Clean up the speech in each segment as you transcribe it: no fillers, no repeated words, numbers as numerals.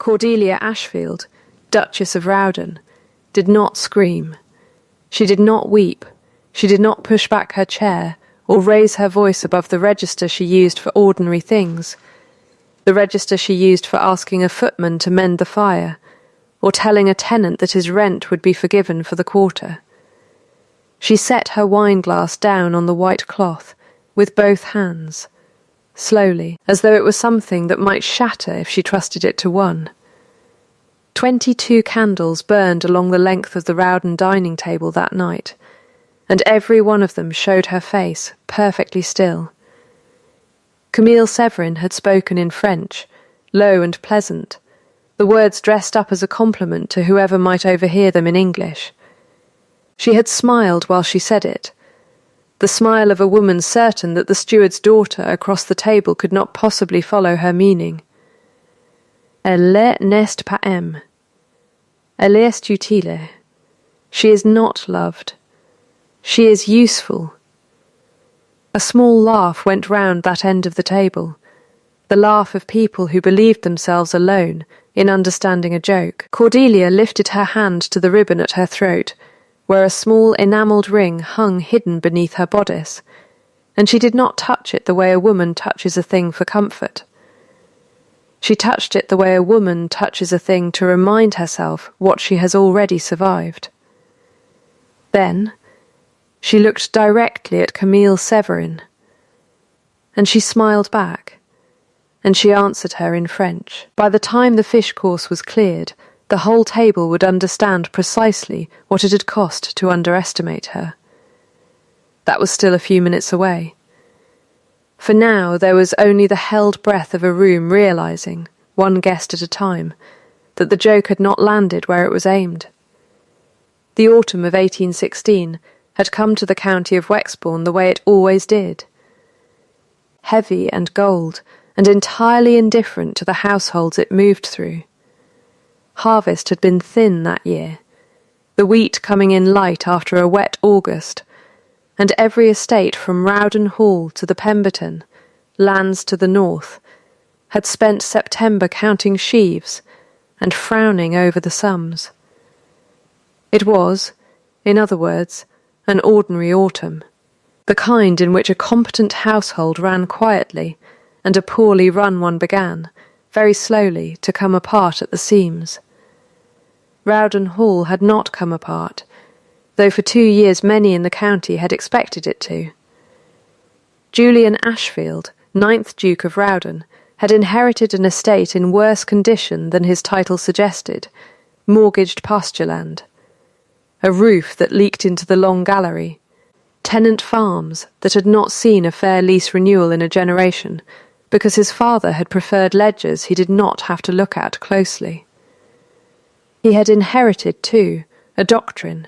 Cordelia Ashfield, Duchess of Rowden, did not scream. She did not weep. She did not push back her chair or raise her voice above the register she used for ordinary things, the register she used for asking a footman to mend the fire, or telling a tenant that his rent would be forgiven for the quarter. She set her wine-glass down on the white cloth with both hands, slowly, as though it was something that might shatter if she trusted it to one. 22 candles burned along the length of the Rowden dining table that night, and every one of them showed her face perfectly still. Camille Severin had spoken in French, low and pleasant, the words dressed up as a compliment to whoever might overhear them in English. She had smiled while she said it, the smile of a woman certain that the steward's daughter across the table could not possibly follow her meaning. Elle n'est pas aimée. Elle est utile. She is not loved. She is useful. A small laugh went round that end of the table, the laugh of people who believed themselves alone in understanding a joke. Cordelia lifted her hand to the ribbon at her throat, where a small enamelled ring hung hidden beneath her bodice, and she did not touch it the way a woman touches a thing for comfort. She touched it the way a woman touches a thing to remind herself what she has already survived. Then she looked directly at Camille Severin, and she smiled back, and she answered her in French. By the time the fish course was cleared, the whole table would understand precisely what it had cost to underestimate her. That was still a few minutes away. For now there was only the held breath of a room realizing, one guest at a time, that the joke had not landed where it was aimed. The autumn of 1816 had come to the county of Wexbourne the way it always did. Heavy and gold, and entirely indifferent to the households it moved through. Harvest had been thin that year, the wheat coming in light after a wet August, and every estate from Rowden Hall to the Pemberton, lands to the north, had spent September counting sheaves and frowning over the sums. It was, in other words, an ordinary autumn, the kind in which a competent household ran quietly and a poorly run one began, very slowly, to come apart at the seams. Rowden Hall had not come apart, though for 2 years many in the county had expected it to. Julian Ashfield, 9th Duke of Rowden, had inherited an estate in worse condition than his title suggested, mortgaged pasture land, a roof that leaked into the long gallery, tenant farms that had not seen a fair lease renewal in a generation, because his father had preferred ledgers he did not have to look at closely. He had inherited, too, a doctrine,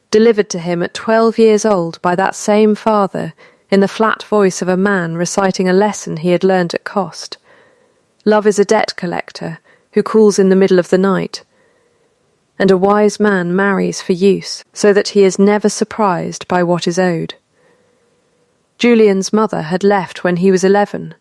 delivered to him at 12 years old by that same father in the flat voice of a man reciting a lesson he had learned at cost. Love is a debt collector who calls in the middle of the night, and a wise man marries for use, so that he is never surprised by what is owed. Julian's mother had left when he was 11.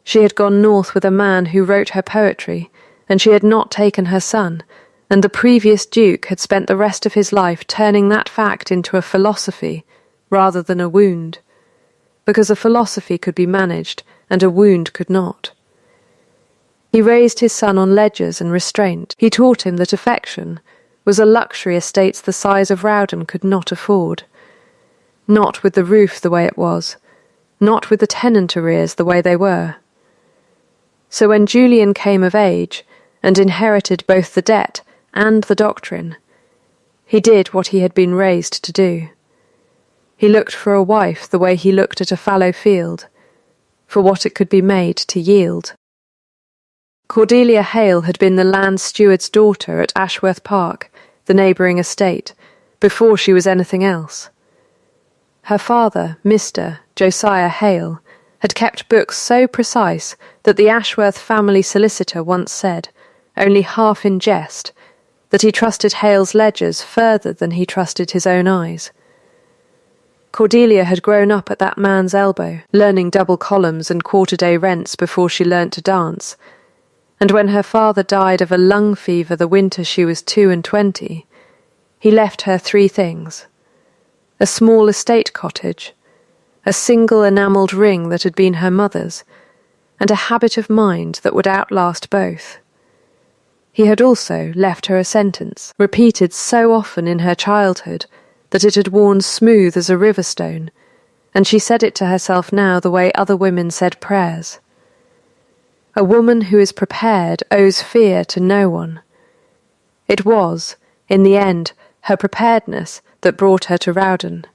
She had gone north with a man who wrote her poetry, and she had not taken her son, and the previous duke had spent the rest of his life turning that fact into a philosophy rather than a wound, because a philosophy could be managed and a wound could not. He raised his son on ledgers and restraint. He taught him that affection was a luxury estates the size of Rowden could not afford, not with the roof the way it was, not with the tenant arrears the way they were. So when Julian came of age and inherited both the debt and the doctrine, he did what he had been raised to do. He looked for a wife the way he looked at a fallow field, for what it could be made to yield. Cordelia Hale had been the land steward's daughter at Ashworth Park, the neighbouring estate, before she was anything else. Her father, Mr. Josiah Hale, had kept books so precise that the Ashworth family solicitor once said, only half in jest, that he trusted Hale's ledgers further than he trusted his own eyes. Cordelia had grown up at that man's elbow, learning double columns and quarter-day rents before she learnt to dance, and when her father died of a lung fever the winter she was 22, he left her 3 things: a small estate cottage, a single enamelled ring that had been her mother's, and a habit of mind that would outlast both. He had also left her a sentence, repeated so often in her childhood that it had worn smooth as a river stone, and she said it to herself now the way other women said prayers. A woman who is prepared owes fear to no one. It was, in the end, her preparedness that brought her to Rowden.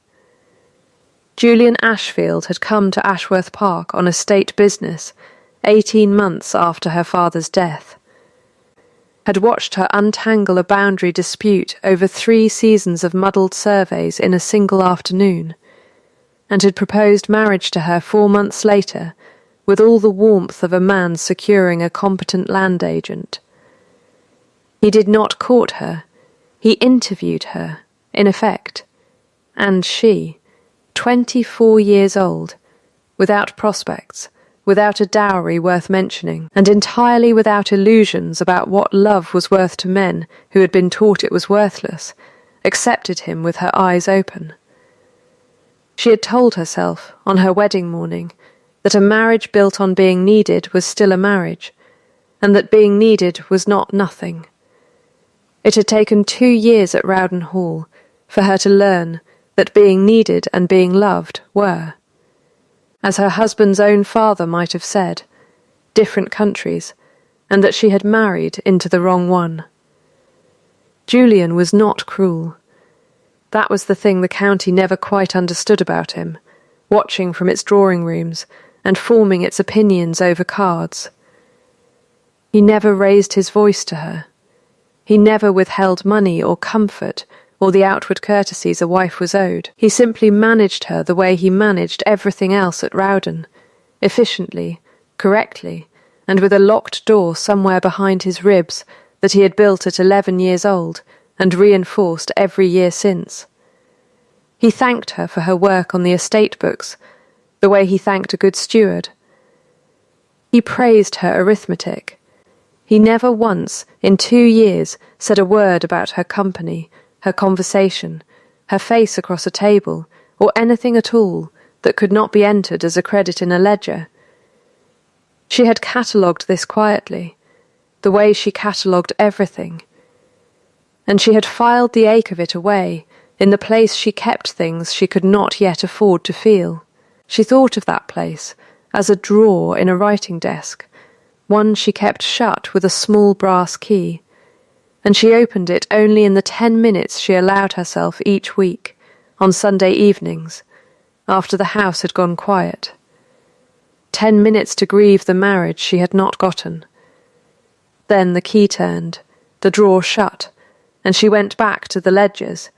Julian Ashfield had come to Ashworth Park on a state business 18 months after her father's death, had watched her untangle a boundary dispute over 3 seasons of muddled surveys in a single afternoon, and had proposed marriage to her 4 months later with all the warmth of a man securing a competent land agent. He did not court her, he interviewed her, in effect, and she, 24 years old, without prospects, without a dowry worth mentioning, and entirely without illusions about what love was worth to men who had been taught it was worthless, accepted him with her eyes open. She had told herself, on her wedding morning, that a marriage built on being needed was still a marriage, and that being needed was not nothing. It had taken 2 years at Rowden Hall for her to learn that being needed and being loved were, as her husband's own father might have said, different countries, and that she had married into the wrong one. Julian was not cruel. That was the thing the county never quite understood about him, watching from its drawing rooms and forming its opinions over cards. He never raised his voice to her. He never withheld money or comfort or the outward courtesies a wife was owed. He simply managed her the way he managed everything else at Rowden, efficiently, correctly, and with a locked door somewhere behind his ribs that he had built at 11 years old and reinforced every year since. He thanked her for her work on the estate books, the way he thanked a good steward. He praised her arithmetic. He never once, in 2 years, said a word about her company, her conversation, her face across a table, or anything at all that could not be entered as a credit in a ledger. She had catalogued this quietly, the way she catalogued everything, and she had filed the ache of it away in the place she kept things she could not yet afford to feel. She thought of that place as a drawer in a writing desk, one she kept shut with a small brass key, and she opened it only in the 10 minutes she allowed herself each week, on Sunday evenings, after the house had gone quiet. 10 minutes to grieve the marriage she had not gotten. Then the key turned, the drawer shut, and she went back to the ledgers,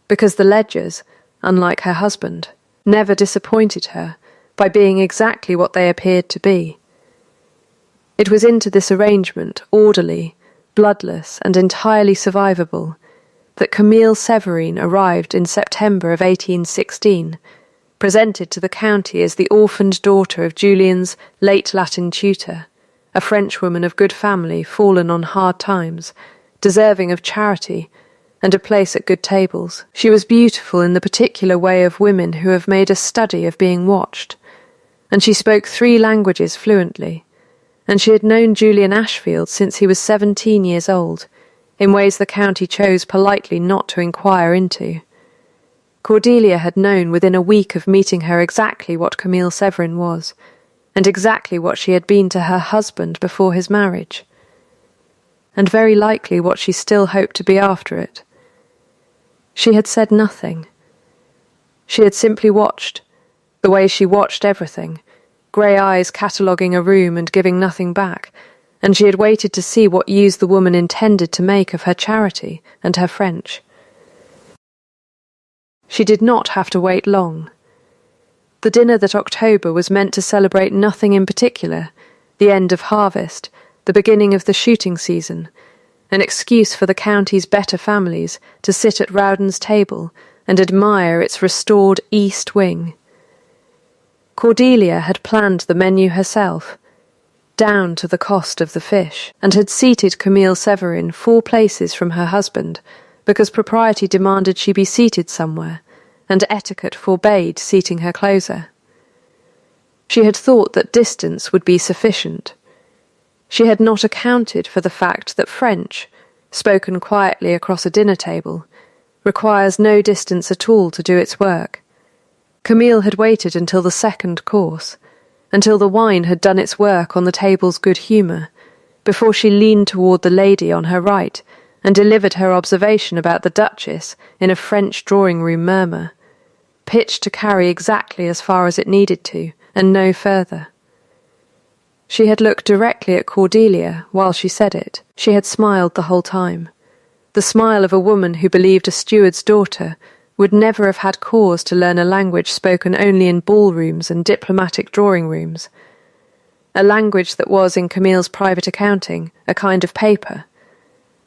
because the ledgers, unlike her husband, never disappointed her by being exactly what they appeared to be. It was into this arrangement, orderly, bloodless, and entirely survivable, that Camille Severine arrived in September of 1816, presented to the county as the orphaned daughter of Julian's late Latin tutor, a Frenchwoman of good family fallen on hard times, deserving of charity, and a place at good tables. She was beautiful in the particular way of women who have made a study of being watched, and she spoke 3 languages fluently, and she had known Julian Ashfield since he was 17 years old, in ways the county chose politely not to inquire into. Cordelia had known within a week of meeting her exactly what Camille Severin was, and exactly what she had been to her husband before his marriage, and very likely what she still hoped to be after it. She had said nothing. She had simply watched, the way she watched everything, grey eyes cataloguing a room and giving nothing back, and she had waited to see what use the woman intended to make of her charity and her French. She did not have to wait long. The dinner that October was meant to celebrate nothing in particular, the end of harvest, the beginning of the shooting season, an excuse for the county's better families to sit at Rowden's table and admire its restored east wing. Cordelia had planned the menu herself, down to the cost of the fish, and had seated Camille Severin 4 places from her husband, because propriety demanded she be seated somewhere, and etiquette forbade seating her closer. She had thought that distance would be sufficient. She had not accounted for the fact that French, spoken quietly across a dinner table, requires no distance at all to do its work. Camille had waited until the 2nd course, until the wine had done its work on the table's good humour, before she leaned toward the lady on her right and delivered her observation about the Duchess in a French drawing-room murmur, pitched to carry exactly as far as it needed to, and no further. She had looked directly at Cordelia while she said it. She had smiled the whole time, the smile of a woman who believed a steward's daughter would never have had cause to learn a language spoken only in ballrooms and diplomatic drawing-rooms, a language that was, in Camille's private accounting, a kind of paper,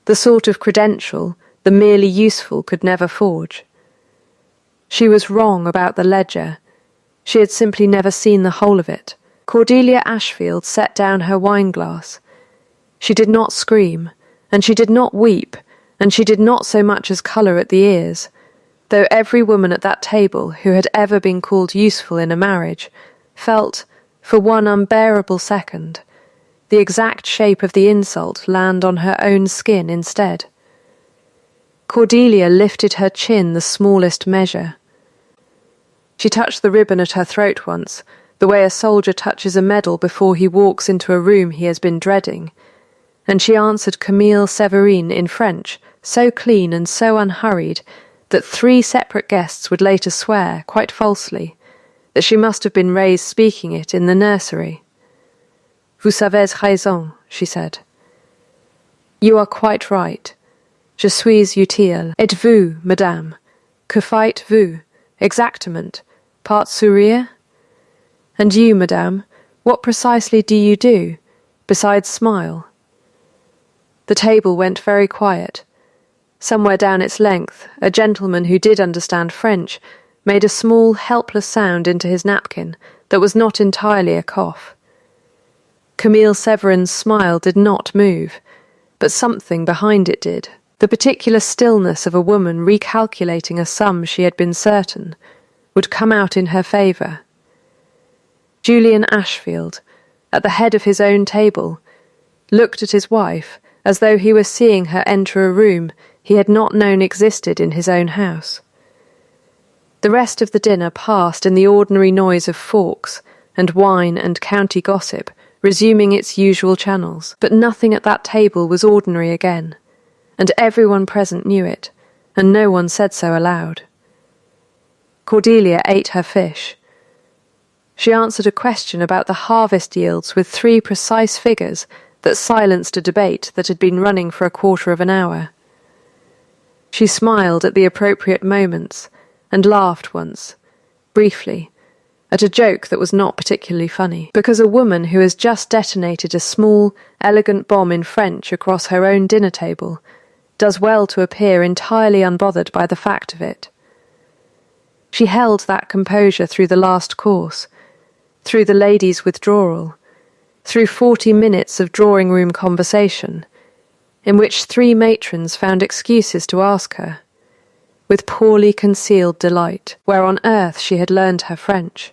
the sort of credential the merely useful could never forge. She was wrong about the ledger. She had simply never seen the whole of it. Cordelia Ashfield set down her wine-glass. She did not scream, and she did not weep, and she did not so much as colour at the ears, though every woman at that table who had ever been called useful in a marriage felt, for one unbearable second, the exact shape of the insult land on her own skin instead. Cordelia lifted her chin the smallest measure. She touched the ribbon at her throat once, the way a soldier touches a medal before he walks into a room he has been dreading, and she answered Camille Severin in French, so clean and so unhurried that 3 separate guests would later swear, quite falsely, that she must have been raised speaking it in the nursery. Vous avez raison, she said. You are quite right. Je suis utile. Et vous, madame? Que faites-vous? Exactement. Part sourire? And you, madame, what precisely do you do, besides smile? The table went very quiet. Somewhere down its length, a gentleman who did understand French made a small, helpless sound into his napkin that was not entirely a cough. Camille Severin's smile did not move, but something behind it did. The particular stillness of a woman recalculating a sum she had been certain would come out in her favour. Julian Ashfield, at the head of his own table, looked at his wife as though he were seeing her enter a room he had not known existed in his own house. The rest of the dinner passed in the ordinary noise of forks and wine and county gossip resuming its usual channels, but nothing at that table was ordinary again, and everyone present knew it, and no one said so aloud. Cordelia ate her fish. She answered a question about the harvest yields with 3 precise figures that silenced a debate that had been running for a quarter of an hour. She smiled at the appropriate moments and laughed once, briefly, at a joke that was not particularly funny, because a woman who has just detonated a small, elegant bomb in French across her own dinner table does well to appear entirely unbothered by the fact of it. She held that composure through the last course, through the ladies' withdrawal, through 40 minutes of drawing-room conversation, in which 3 matrons found excuses to ask her, with poorly concealed delight, where on earth she had learned her French.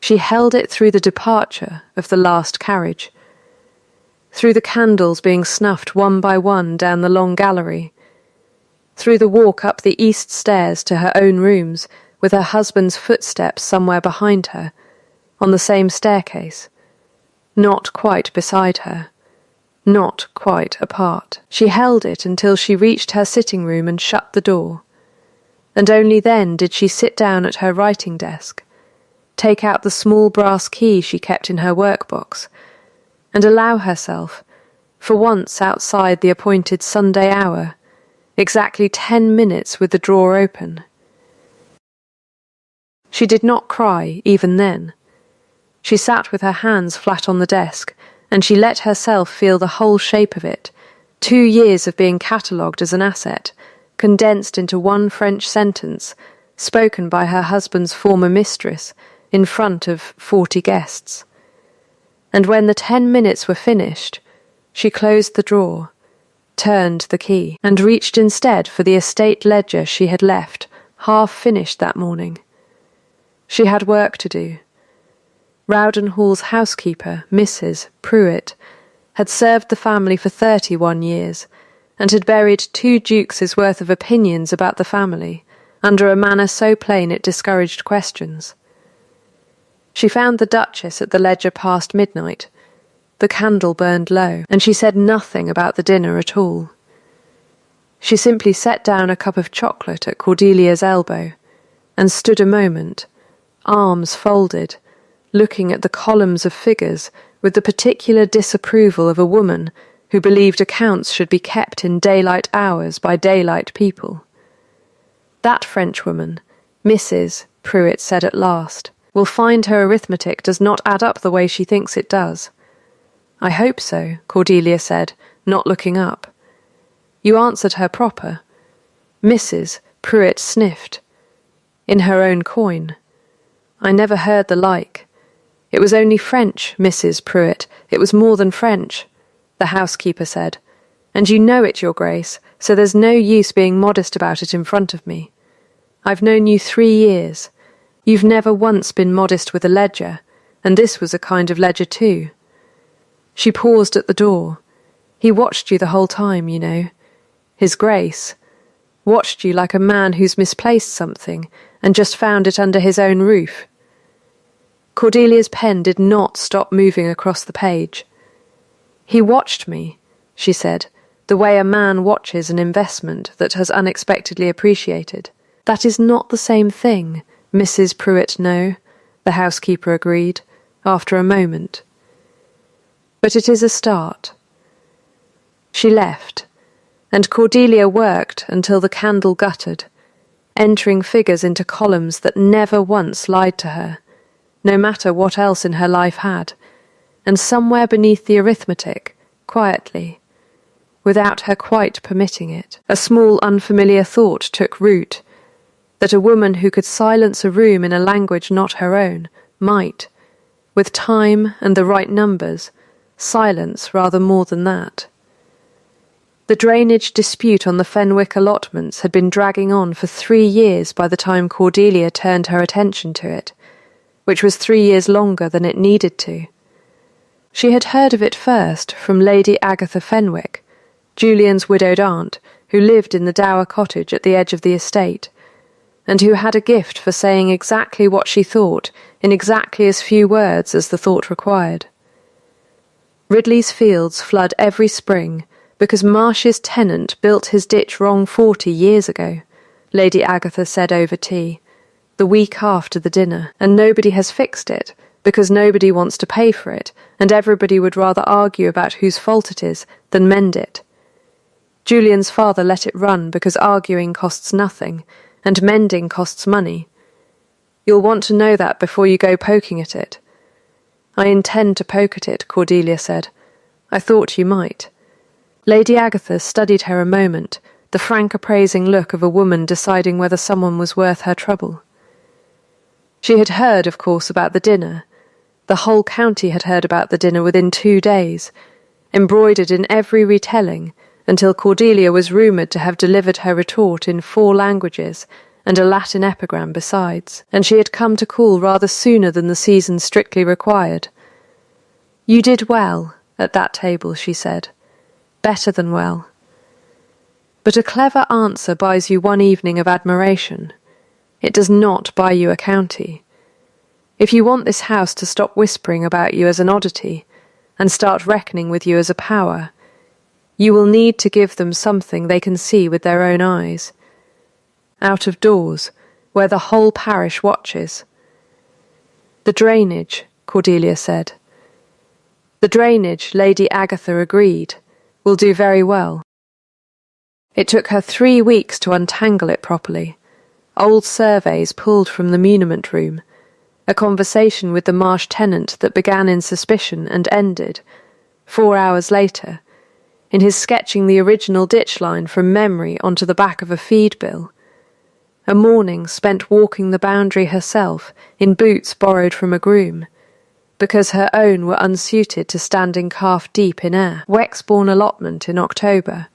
She held it through the departure of the last carriage, through the candles being snuffed one by one down the long gallery, through the walk up the east stairs to her own rooms with her husband's footsteps somewhere behind her, on the same staircase, not quite beside her, not quite apart. She held it until she reached her sitting room and shut the door, and only then did she sit down at her writing desk, take out the small brass key she kept in her workbox, and allow herself, for once outside the appointed Sunday hour, exactly 10 minutes with the drawer open. She did not cry even then. She sat with her hands flat on the desk, and she let herself feel the whole shape of it, 2 years of being catalogued as an asset, condensed into one French sentence, spoken by her husband's former mistress, in front of 40 guests. and when the 10 minutes were finished, she closed the drawer, turned the key, and reached instead for the estate ledger she had left half-finished that morning. She had work to do. Rowden Hall's housekeeper, Mrs. Pruitt, had served the family for 31 years, and had buried 2 dukes' worth of opinions about the family under a manner so plain it discouraged questions. She found the Duchess at the ledger past midnight. The candle burned low, and she said nothing about the dinner at all. She simply set down a cup of chocolate at Cordelia's elbow, and stood a moment, arms folded, looking at the columns of figures with the particular disapproval of a woman who believed accounts should be kept in daylight hours by daylight people. That Frenchwoman, Mrs. Pruitt said at last, will find her arithmetic does not add up the way she thinks it does. I hope so, Cordelia said, not looking up. You answered her proper. Mrs. Pruitt sniffed. In her own coin. I never heard the like. It was only French, Mrs. Pruitt. It was more than French, the housekeeper said. And you know it, Your Grace, so there's no use being modest about it in front of me. I've known you 3 years. You've never once been modest with a ledger, and this was a kind of ledger too. She paused at the door. He watched you the whole time, you know. His Grace watched you like a man who's misplaced something and just found it under his own roof. Cordelia's pen did not stop moving across the page. He watched me, she said, the way a man watches an investment that has unexpectedly appreciated. That is not the same thing, Mrs. Pruitt, no, the housekeeper agreed, after a moment. But it is a start. She left, and Cordelia worked until the candle guttered, entering figures into columns that never once lied to her, no matter what else in her life had, and somewhere beneath the arithmetic, quietly, without her quite permitting it, a small unfamiliar thought took root, that a woman who could silence a room in a language not her own might, with time and the right numbers, silence rather more than that. The drainage dispute on the Fenwick allotments had been dragging on for 3 years by the time Cordelia turned her attention to it, which was 3 years longer than it needed to. She had heard of it first from Lady Agatha Fenwick, Julian's widowed aunt, who lived in the dower cottage at the edge of the estate, and who had a gift for saying exactly what she thought in exactly as few words as the thought required. Ridley's fields flood every spring because Marsh's tenant built his ditch wrong 40 years ago, Lady Agatha said over tea, the week after the dinner, and nobody has fixed it because nobody wants to pay for it, and everybody would rather argue about whose fault it is than mend it. Julian's father let it run because arguing costs nothing, and mending costs money. You'll want to know that before you go poking at it. I intend to poke at it, Cordelia said. I thought you might. Lady Agatha studied her a moment, the frank appraising look of a woman deciding whether someone was worth her trouble. She had heard, of course, about the dinner. The whole county had heard about the dinner within 2 days, embroidered in every retelling, until Cordelia was rumoured to have delivered her retort in 4 languages and a Latin epigram besides, and she had come to call rather sooner than the season strictly required. You did well at that table, she said. Better than well. But a clever answer buys you 1 evening of admiration. It does not buy you a county. If you want this house to stop whispering about you as an oddity, and start reckoning with you as a power, you will need to give them something they can see with their own eyes. Out of doors, where the whole parish watches. The drainage, Cordelia said. The drainage, Lady Agatha agreed, will do very well. It took her 3 weeks to untangle it properly. Old surveys pulled from the muniment room, a conversation with the Marsh tenant that began in suspicion and ended, 4 hours later, in his sketching the original ditch line from memory onto the back of a feed bill. A morning spent walking the boundary herself in boots borrowed from a groom, because her own were unsuited to standing calf-deep in air. Wexbourne allotment in October.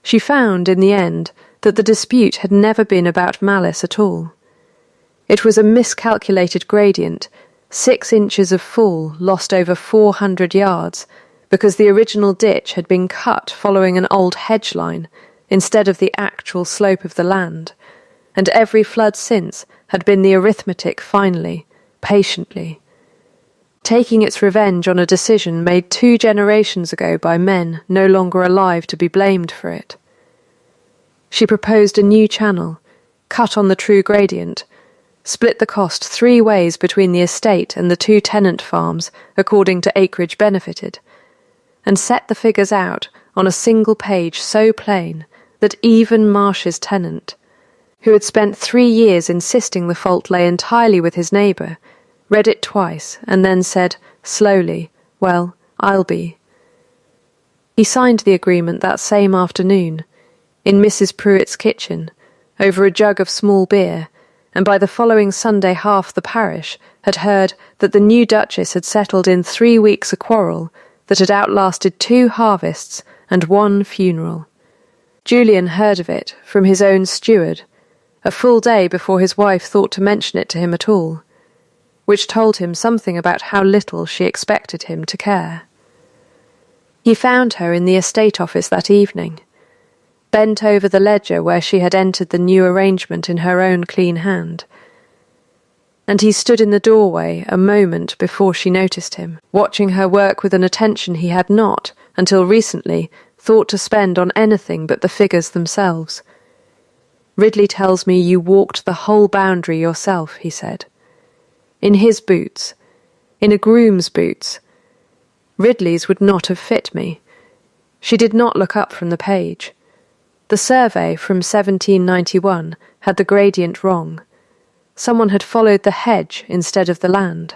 She found, in the end, that the dispute had never been about malice at all. It was a miscalculated gradient, 6 inches of fall lost over 400 yards, because the original ditch had been cut following an old hedge line instead of the actual slope of the land, and every flood since had been the arithmetic finally, patiently, taking its revenge on a decision made 2 generations ago by men no longer alive to be blamed for it. She proposed a new channel, cut on the true gradient, split the cost 3 ways between the estate and the 2 tenant farms according to acreage benefited, and set the figures out on a single page so plain that even Marsh's tenant, who had spent 3 years insisting the fault lay entirely with his neighbour, read it twice and then said, slowly, "Well, I'll be." He signed the agreement that same afternoon, in Mrs. Pruitt's kitchen, over a jug of small beer, and by the following Sunday half the parish had heard that the new Duchess had settled in 3 weeks a quarrel that had outlasted 2 harvests and 1 funeral. Julian heard of it from his own steward, a full day before his wife thought to mention it to him at all, which told him something about how little she expected him to care. He found her in the estate office that evening, bent over the ledger where she had entered the new arrangement in her own clean hand, and he stood in the doorway a moment before she noticed him, watching her work with an attention he had not, until recently, thought to spend on anything but the figures themselves. "Ridley tells me you walked the whole boundary yourself," he said. "In his boots, in a groom's boots. Ridley's would not have fit me." She did not look up from the page. The survey from 1791 had the gradient wrong. Someone had followed the hedge instead of the land.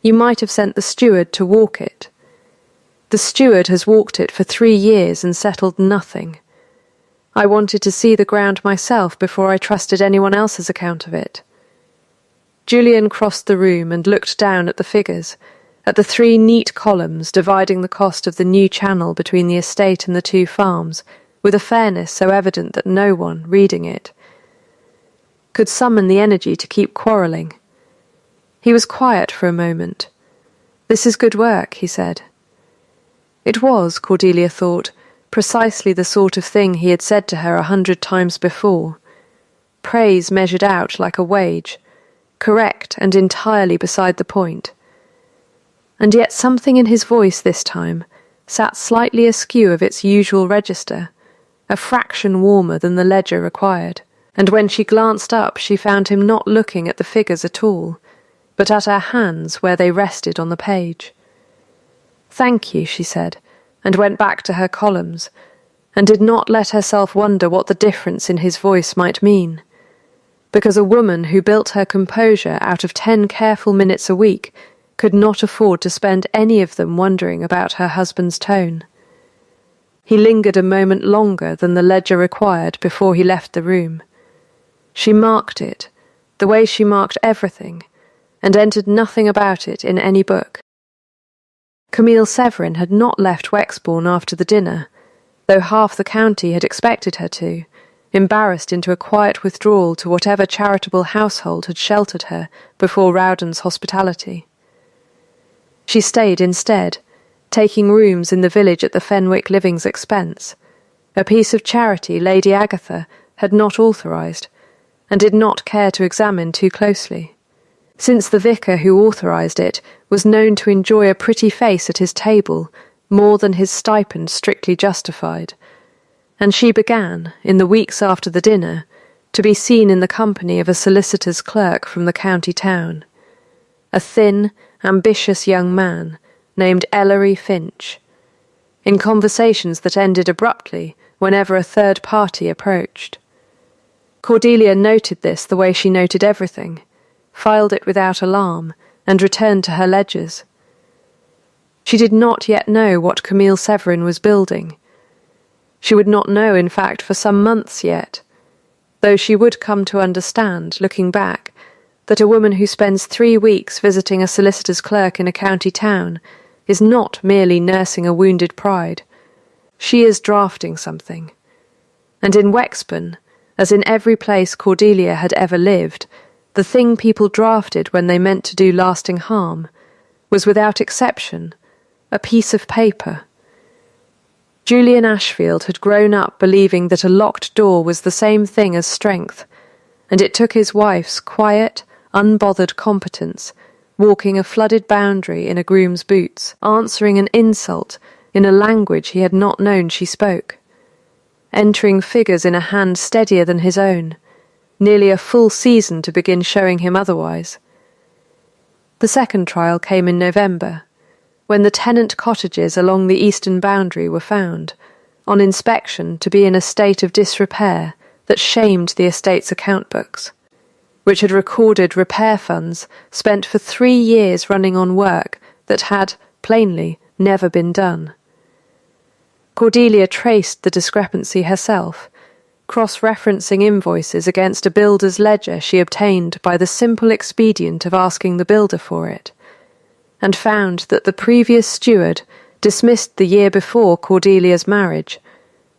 "You might have sent the steward to walk it. The steward has walked it for 3 years and settled nothing. I wanted to see the ground myself before I trusted anyone else's account of it." Julian crossed the room and looked down at the figures, at the 3 neat columns dividing the cost of the new channel between the estate and the 2 farms, with a fairness so evident that no one, reading it, could summon the energy to keep quarrelling. He was quiet for a moment. "This is good work," he said. It was, Cordelia thought, precisely the sort of thing he had said to her 100 times before. Praise measured out like a wage, correct and entirely beside the point. And yet something in his voice this time sat slightly askew of its usual register, a fraction warmer than the ledger required, and when she glanced up she found him not looking at the figures at all, but at her hands where they rested on the page. "Thank you," she said, and went back to her columns, and did not let herself wonder what the difference in his voice might mean, because a woman who built her composure out of 10 careful minutes a week could not afford to spend any of them wondering about her husband's tone. He lingered a moment longer than the ledger required before he left the room. She marked it, the way she marked everything, and entered nothing about it in any book. Camille Severin had not left Wexbourne after the dinner, though half the county had expected her to, embarrassed into a quiet withdrawal to whatever charitable household had sheltered her before Rowden's hospitality. She stayed instead, taking rooms in the village at the Fenwick Living's expense, a piece of charity Lady Agatha had not authorised, and did not care to examine too closely, since the vicar who authorised it was known to enjoy a pretty face at his table more than his stipend strictly justified, and she began, in the weeks after the dinner, to be seen in the company of a solicitor's clerk from the county town, a thin, ambitious young man named Ellery Finch, in conversations that ended abruptly whenever a third party approached. Cordelia noted this the way she noted everything, filed it without alarm, and returned to her ledgers. She did not yet know what Camille Severin was building. She would not know, in fact, for some months yet, though she would come to understand, looking back, that a woman who spends 3 weeks visiting a solicitor's clerk in a county town is not merely nursing a wounded pride. She is drafting something. And in Wexburn, as in every place Cordelia had ever lived, the thing people drafted when they meant to do lasting harm was without exception a piece of paper. Julian Ashfield had grown up believing that a locked door was the same thing as strength, and it took his wife's quiet, unbothered competence, walking a flooded boundary in a groom's boots, answering an insult in a language he had not known she spoke, entering figures in a hand steadier than his own, nearly a full season to begin showing him otherwise. The second trial came in November, when the tenant cottages along the eastern boundary were found, on inspection, to be in a state of disrepair that shamed the estate's account books, which had recorded repair funds spent for 3 years running on work that had, plainly, never been done. Cordelia traced the discrepancy herself, cross-referencing invoices against a builder's ledger she obtained by the simple expedient of asking the builder for it, and found that the previous steward, dismissed the year before Cordelia's marriage,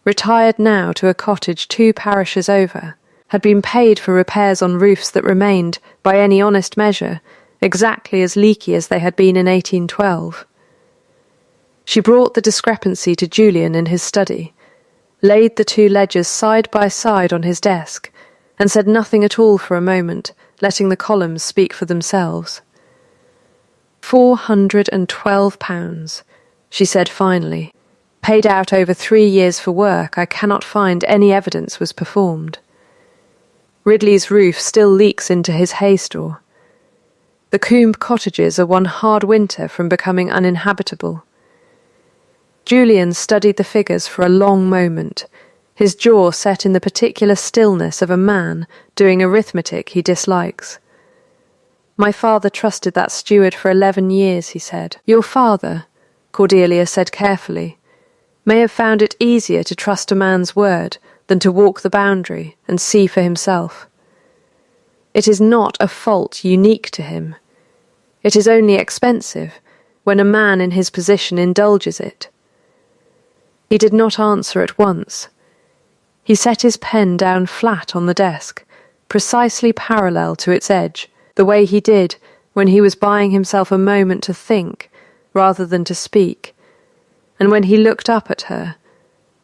retired now to a cottage 2 parishes over, had been paid for repairs on roofs that remained, by any honest measure, exactly as leaky as they had been in 1812. She brought the discrepancy to Julian in his study, laid the 2 ledgers side by side on his desk, and said nothing at all for a moment, letting the columns speak for themselves. £412, she said finally, paid out over 3 years for work I cannot find any evidence was performed. Ridley's roof still leaks into his hay store. The Coombe cottages are one hard winter from becoming uninhabitable. Julian studied the figures for a long moment, his jaw set in the particular stillness of a man doing arithmetic he dislikes. "My father trusted that steward for 11 years, he said. Your father, Cordelia said carefully, may have found it easier to trust a man's word than to walk the boundary and see for himself. It is not a fault unique to him. It is only expensive when a man in his position indulges it." He did not answer at once. He set his pen down flat on the desk, precisely parallel to its edge, the way he did when he was buying himself a moment to think rather than to speak, and when he looked up at her,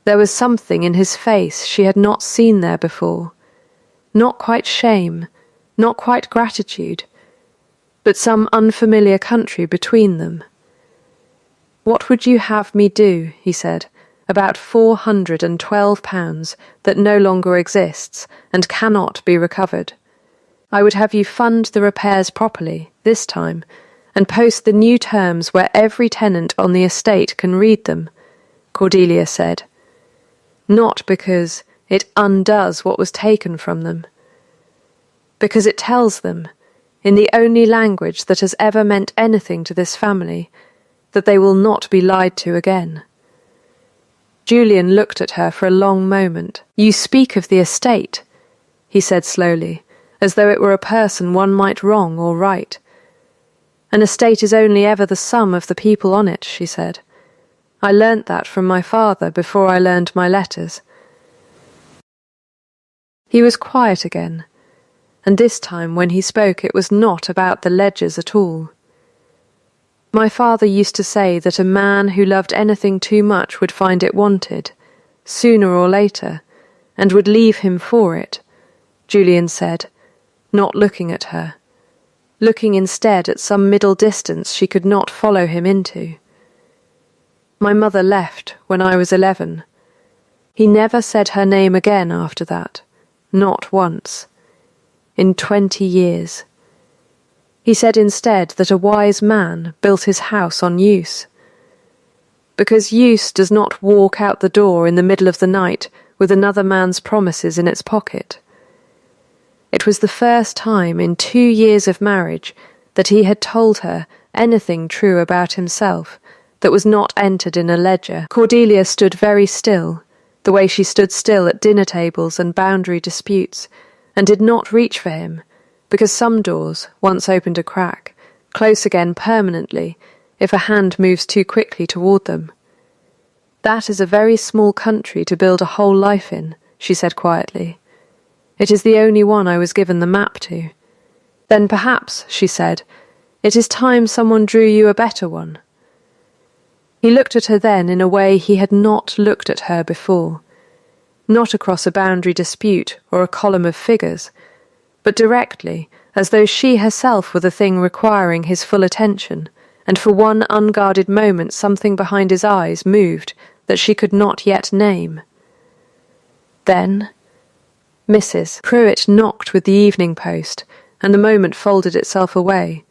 there was something in his face she had not seen there before, not quite shame, not quite gratitude, but some unfamiliar country between them. "What would you have me do," he said, "about £412 that no longer exists and cannot be recovered? I would have you fund the repairs properly, this time, and post the new terms where every tenant on the estate can read them," Cordelia said. "Not because it undoes what was taken from them. Because it tells them, in the only language that has ever meant anything to this family, that they will not be lied to again." Julian looked at her for a long moment. "You speak of the estate," he said slowly, as though it were a person one might wrong or right. "An estate is only ever the sum of the people on it," she said. "I learnt that from my father before I learned my letters." He was quiet again, and this time when he spoke it was not about the ledgers at all. "My father used to say that a man who loved anything too much would find it wanted, sooner or later, and would leave him for it," Julian said, not looking at her, looking instead at some middle distance she could not follow him into. "My mother left when I was 11. He never said her name again after that, not once, in 20 years. He said instead that a wise man built his house on use. Because use does not walk out the door in the middle of the night with another man's promises in its pocket. It was the first time in 2 years of marriage that he had told her anything true about himself that was not entered in a ledger. Cordelia stood very still, the way she stood still at dinner tables and boundary disputes, and did not reach for him, because some doors, once opened a crack, close again permanently if a hand moves too quickly toward them. "That is a very small country to build a whole life in," she said quietly. "It is the only one I was given the map to." "Then perhaps," she said, "it is time someone drew you a better one." He looked at her then in a way he had not looked at her before, not across a boundary dispute or a column of figures, but directly, as though she herself were the thing requiring his full attention, and for one unguarded moment something behind his eyes moved that she could not yet name. Then Mrs. Pruitt knocked with the evening post, and the moment folded itself away,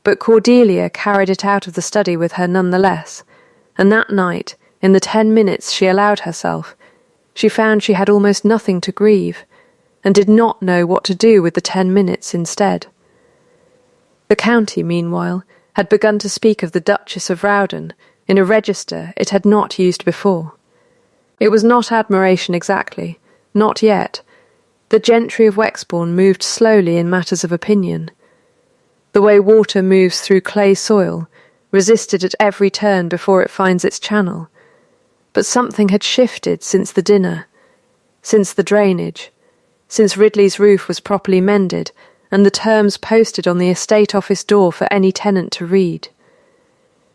but Cordelia carried it out of the study with her nonetheless, and that night, in the 10 minutes she allowed herself, she found she had almost nothing to grieve, and did not know what to do with the 10 minutes instead. The county, meanwhile, had begun to speak of the Duchess of Rowden in a register it had not used before. It was not admiration exactly, not yet. The gentry of Wexbourne moved slowly in matters of opinion. The way water moves through clay soil, resisted at every turn before it finds its channel. But something had shifted since the dinner, since the drainage, since Ridley's roof was properly mended and the terms posted on the estate office door for any tenant to read.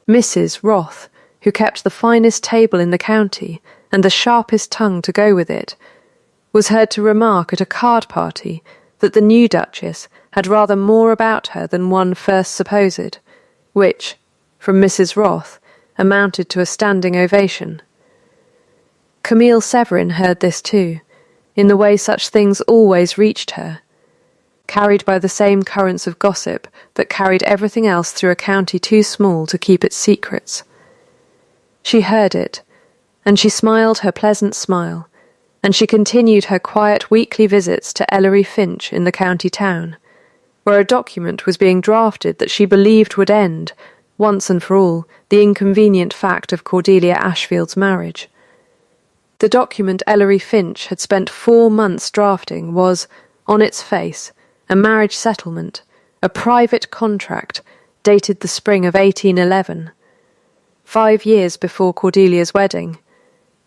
Mrs. Roth, who kept the finest table in the county and the sharpest tongue to go with it, was heard to remark at a card party that the new Duchess had rather more about her than one first supposed, which, from Mrs. Roth, amounted to a standing ovation. Camille Severin heard this too, in the way such things always reached her, carried by the same currents of gossip that carried everything else through a county too small to keep its secrets. She heard it, and she smiled her pleasant smile, and she continued her quiet weekly visits to Ellery Finch in the county town, where a document was being drafted that she believed would end, once and for all, the inconvenient fact of Cordelia Ashfield's marriage. The document Ellery Finch had spent 4 months drafting was, on its face, a marriage settlement, a private contract, dated the spring of 1811, 5 years before Cordelia's wedding,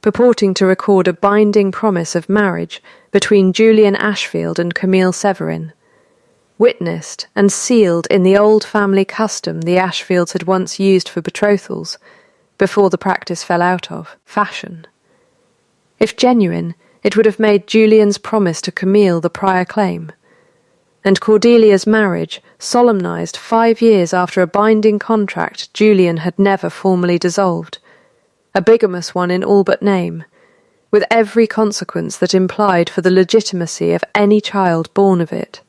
purporting to record a binding promise of marriage between Julian Ashfield and Camille Severin, witnessed and sealed in the old family custom the Ashfields had once used for betrothals, before the practice fell out of fashion. If genuine, it would have made Julian's promise to Camille the prior claim, and Cordelia's marriage solemnized 5 years after a binding contract Julian had never formally dissolved, a bigamous one in all but name, with every consequence that implied for the legitimacy of any child born of it.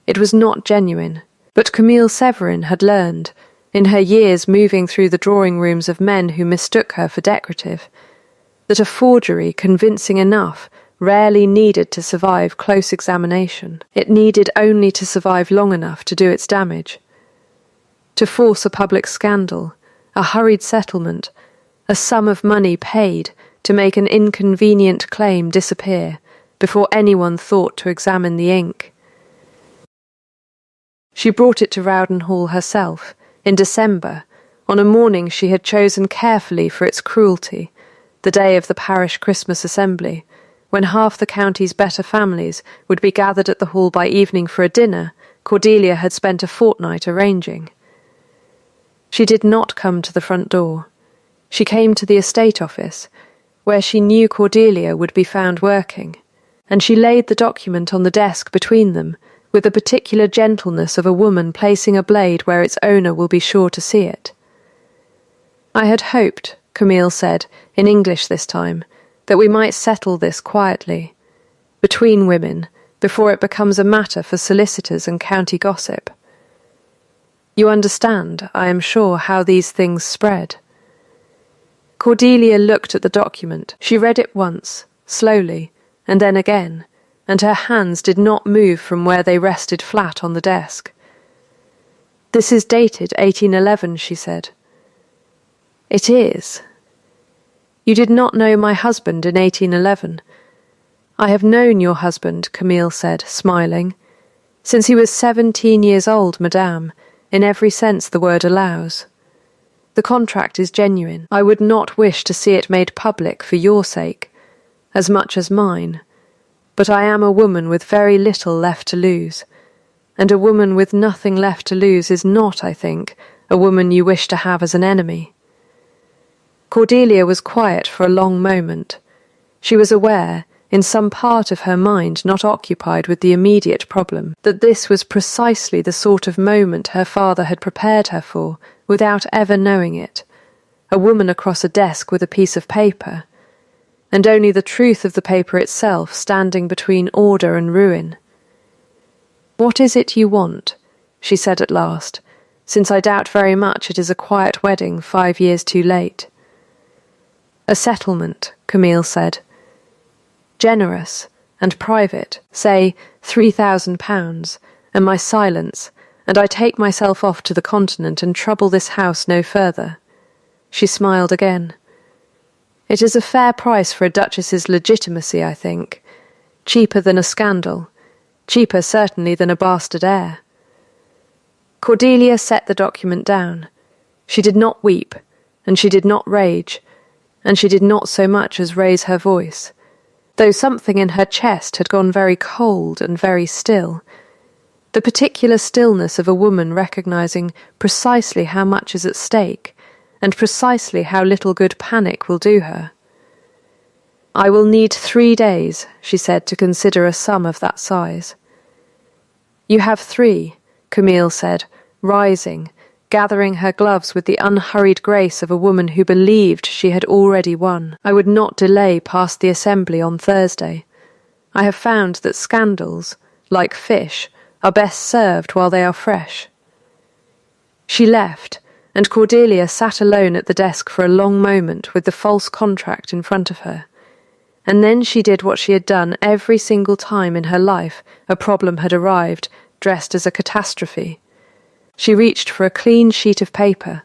It was not genuine, but Camille Severin had learned, in her years moving through the drawing rooms of men who mistook her for decorative, that a forgery convincing enough rarely needed to survive close examination. It needed only to survive long enough to do its damage. To force a public scandal, a hurried settlement, a sum of money paid to make an inconvenient claim disappear before anyone thought to examine the ink. She brought it to Rowden Hall herself, in December, on a morning she had chosen carefully for its cruelty, the day of the parish Christmas assembly, when half the county's better families would be gathered at the hall by evening for a dinner Cordelia had spent a fortnight arranging. She did not come to the front door. She came to the estate office, where she knew Cordelia would be found working, and she laid the document on the desk between them, with the particular gentleness of a woman placing a blade where its owner will be sure to see it. "I had hoped," Camille said, in English this time, "that we might settle this quietly, between women, before it becomes a matter for solicitors and county gossip. You understand, I am sure, how these things spread." Cordelia looked at the document. She read it once, slowly, and then again, and her hands did not move from where they rested flat on the desk. "This is dated 1811, she said. "It is. You did not know my husband in 1811. "I have known your husband," Camille said, smiling. Since he was 17 years old, madame, in every sense the word allows. The contract is genuine. I would not wish to see it made public for your sake, as much as mine, but I am a woman with very little left to lose, and a woman with nothing left to lose is not, I think, a woman you wish to have as an enemy. Cordelia was quiet for a long moment. She was aware, in some part of her mind not occupied with the immediate problem, that this was precisely the sort of moment her father had prepared her for, without ever knowing it. A woman across a desk with a piece of paper, and only the truth of the paper itself standing between order and ruin. "What is it you want?" she said at last, "since I doubt very much it is a quiet wedding 5 years too late." "A settlement," Camille said. "Generous and private, say £3,000, and my silence, and I take myself off to the continent and trouble this house no further." She smiled again. "It is a fair price for a duchess's legitimacy, I think. Cheaper than a scandal. Cheaper, certainly, than a bastard heir." Cordelia set the document down. She did not weep, and she did not rage, and she did not so much as raise her voice, though something in her chest had gone very cold and very still, the particular stillness of a woman recognizing precisely how much is at stake, and precisely how little good panic will do her. "I will need 3 days," she said, "to consider a sum of that size." "You have 3, Camille said, rising, gathering her gloves with the unhurried grace of a woman who believed she had already won. "I would not delay past the assembly on Thursday. I have found that scandals, like fish, are best served while they are fresh." She left, and Cordelia sat alone at the desk for a long moment with the false contract in front of her. And then she did what she had done every single time in her life a problem had arrived, dressed as a catastrophe. She reached for a clean sheet of paper,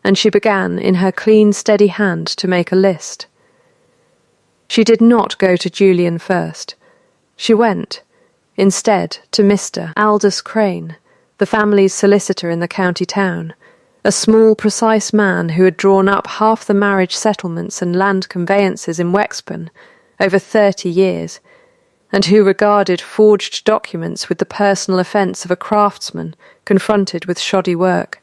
and she began, in her clean, steady hand, to make a list. She did not go to Julian first. She went, instead, to Mr. Aldous Crane, the family's solicitor in the county town, a small, precise man who had drawn up half the marriage settlements and land conveyances in Wexburn over 30 years, and who regarded forged documents with the personal offence of a craftsman confronted with shoddy work.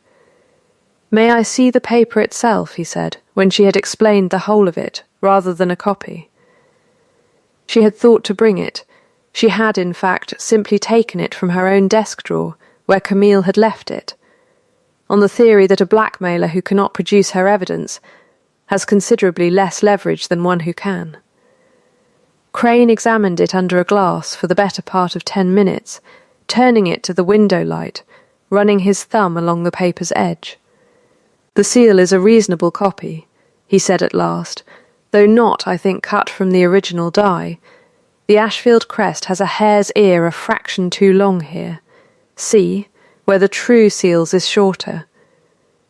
"May I see the paper itself?" he said, when she had explained the whole of it, rather than a copy. She had thought to bring it. She had, in fact, simply taken it from her own desk drawer, where Camille had left it, on the theory that a blackmailer who cannot produce her evidence has considerably less leverage than one who can. Crane examined it under a glass for the better part of 10 minutes, turning it to the window light, running his thumb along the paper's edge. "The seal is a reasonable copy," he said at last, "though not, I think, cut from the original die. The Ashfield crest has a hare's ear a fraction too long here. See, where the true seal's is shorter.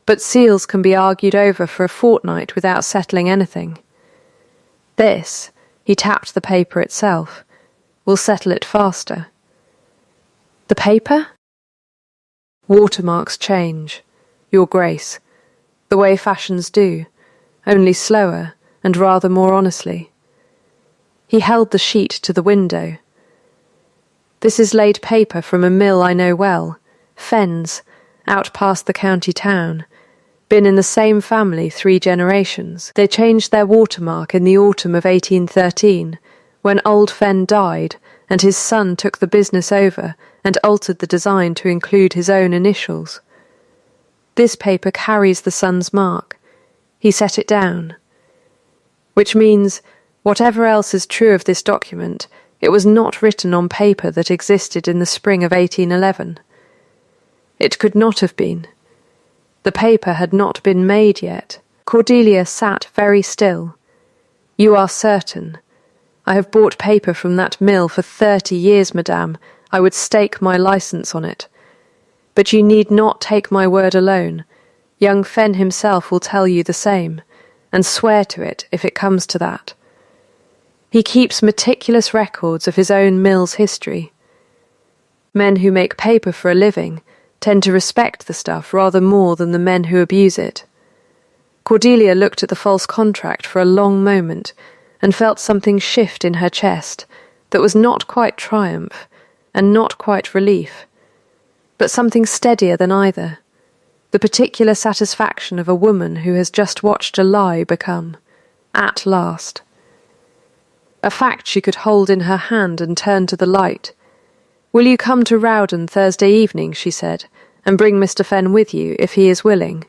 But seals can be argued over for a fortnight without settling anything. This," he tapped the paper itself, "will settle it faster." "The paper?" "Watermarks change, Your Grace, the way fashions do, only slower and rather more honestly." He held the sheet to the window. "This is laid paper from a mill I know well, Fens, out past the county town. Been in the same family 3 generations. They changed their watermark in the autumn of 1813, when old Fen died, and his son took the business over and altered the design to include his own initials. This paper carries the son's mark. He set it down. Which means, whatever else is true of this document, it was not written on paper that existed in the spring of 1811. It could not have been. The paper had not been made yet. Cordelia sat very still. "You are certain. I have bought paper from that mill for 30 years, madame. I would stake my licence on it. But you need not take my word alone. Young Fen himself will tell you the same, and swear to it if it comes to that. He keeps meticulous records of his own mill's history. Men who make paper for a living tend to respect the stuff rather more than the men who abuse it. Cordelia looked at the false contract for a long moment and felt something shift in her chest that was not quite triumph and not quite relief, but something steadier than either, the particular satisfaction of a woman who has just watched a lie become, at last, a fact she could hold in her hand and turn to the light. "Will you come to Rowden Thursday evening," she said, "and bring Mr. Fenn with you, if he is willing?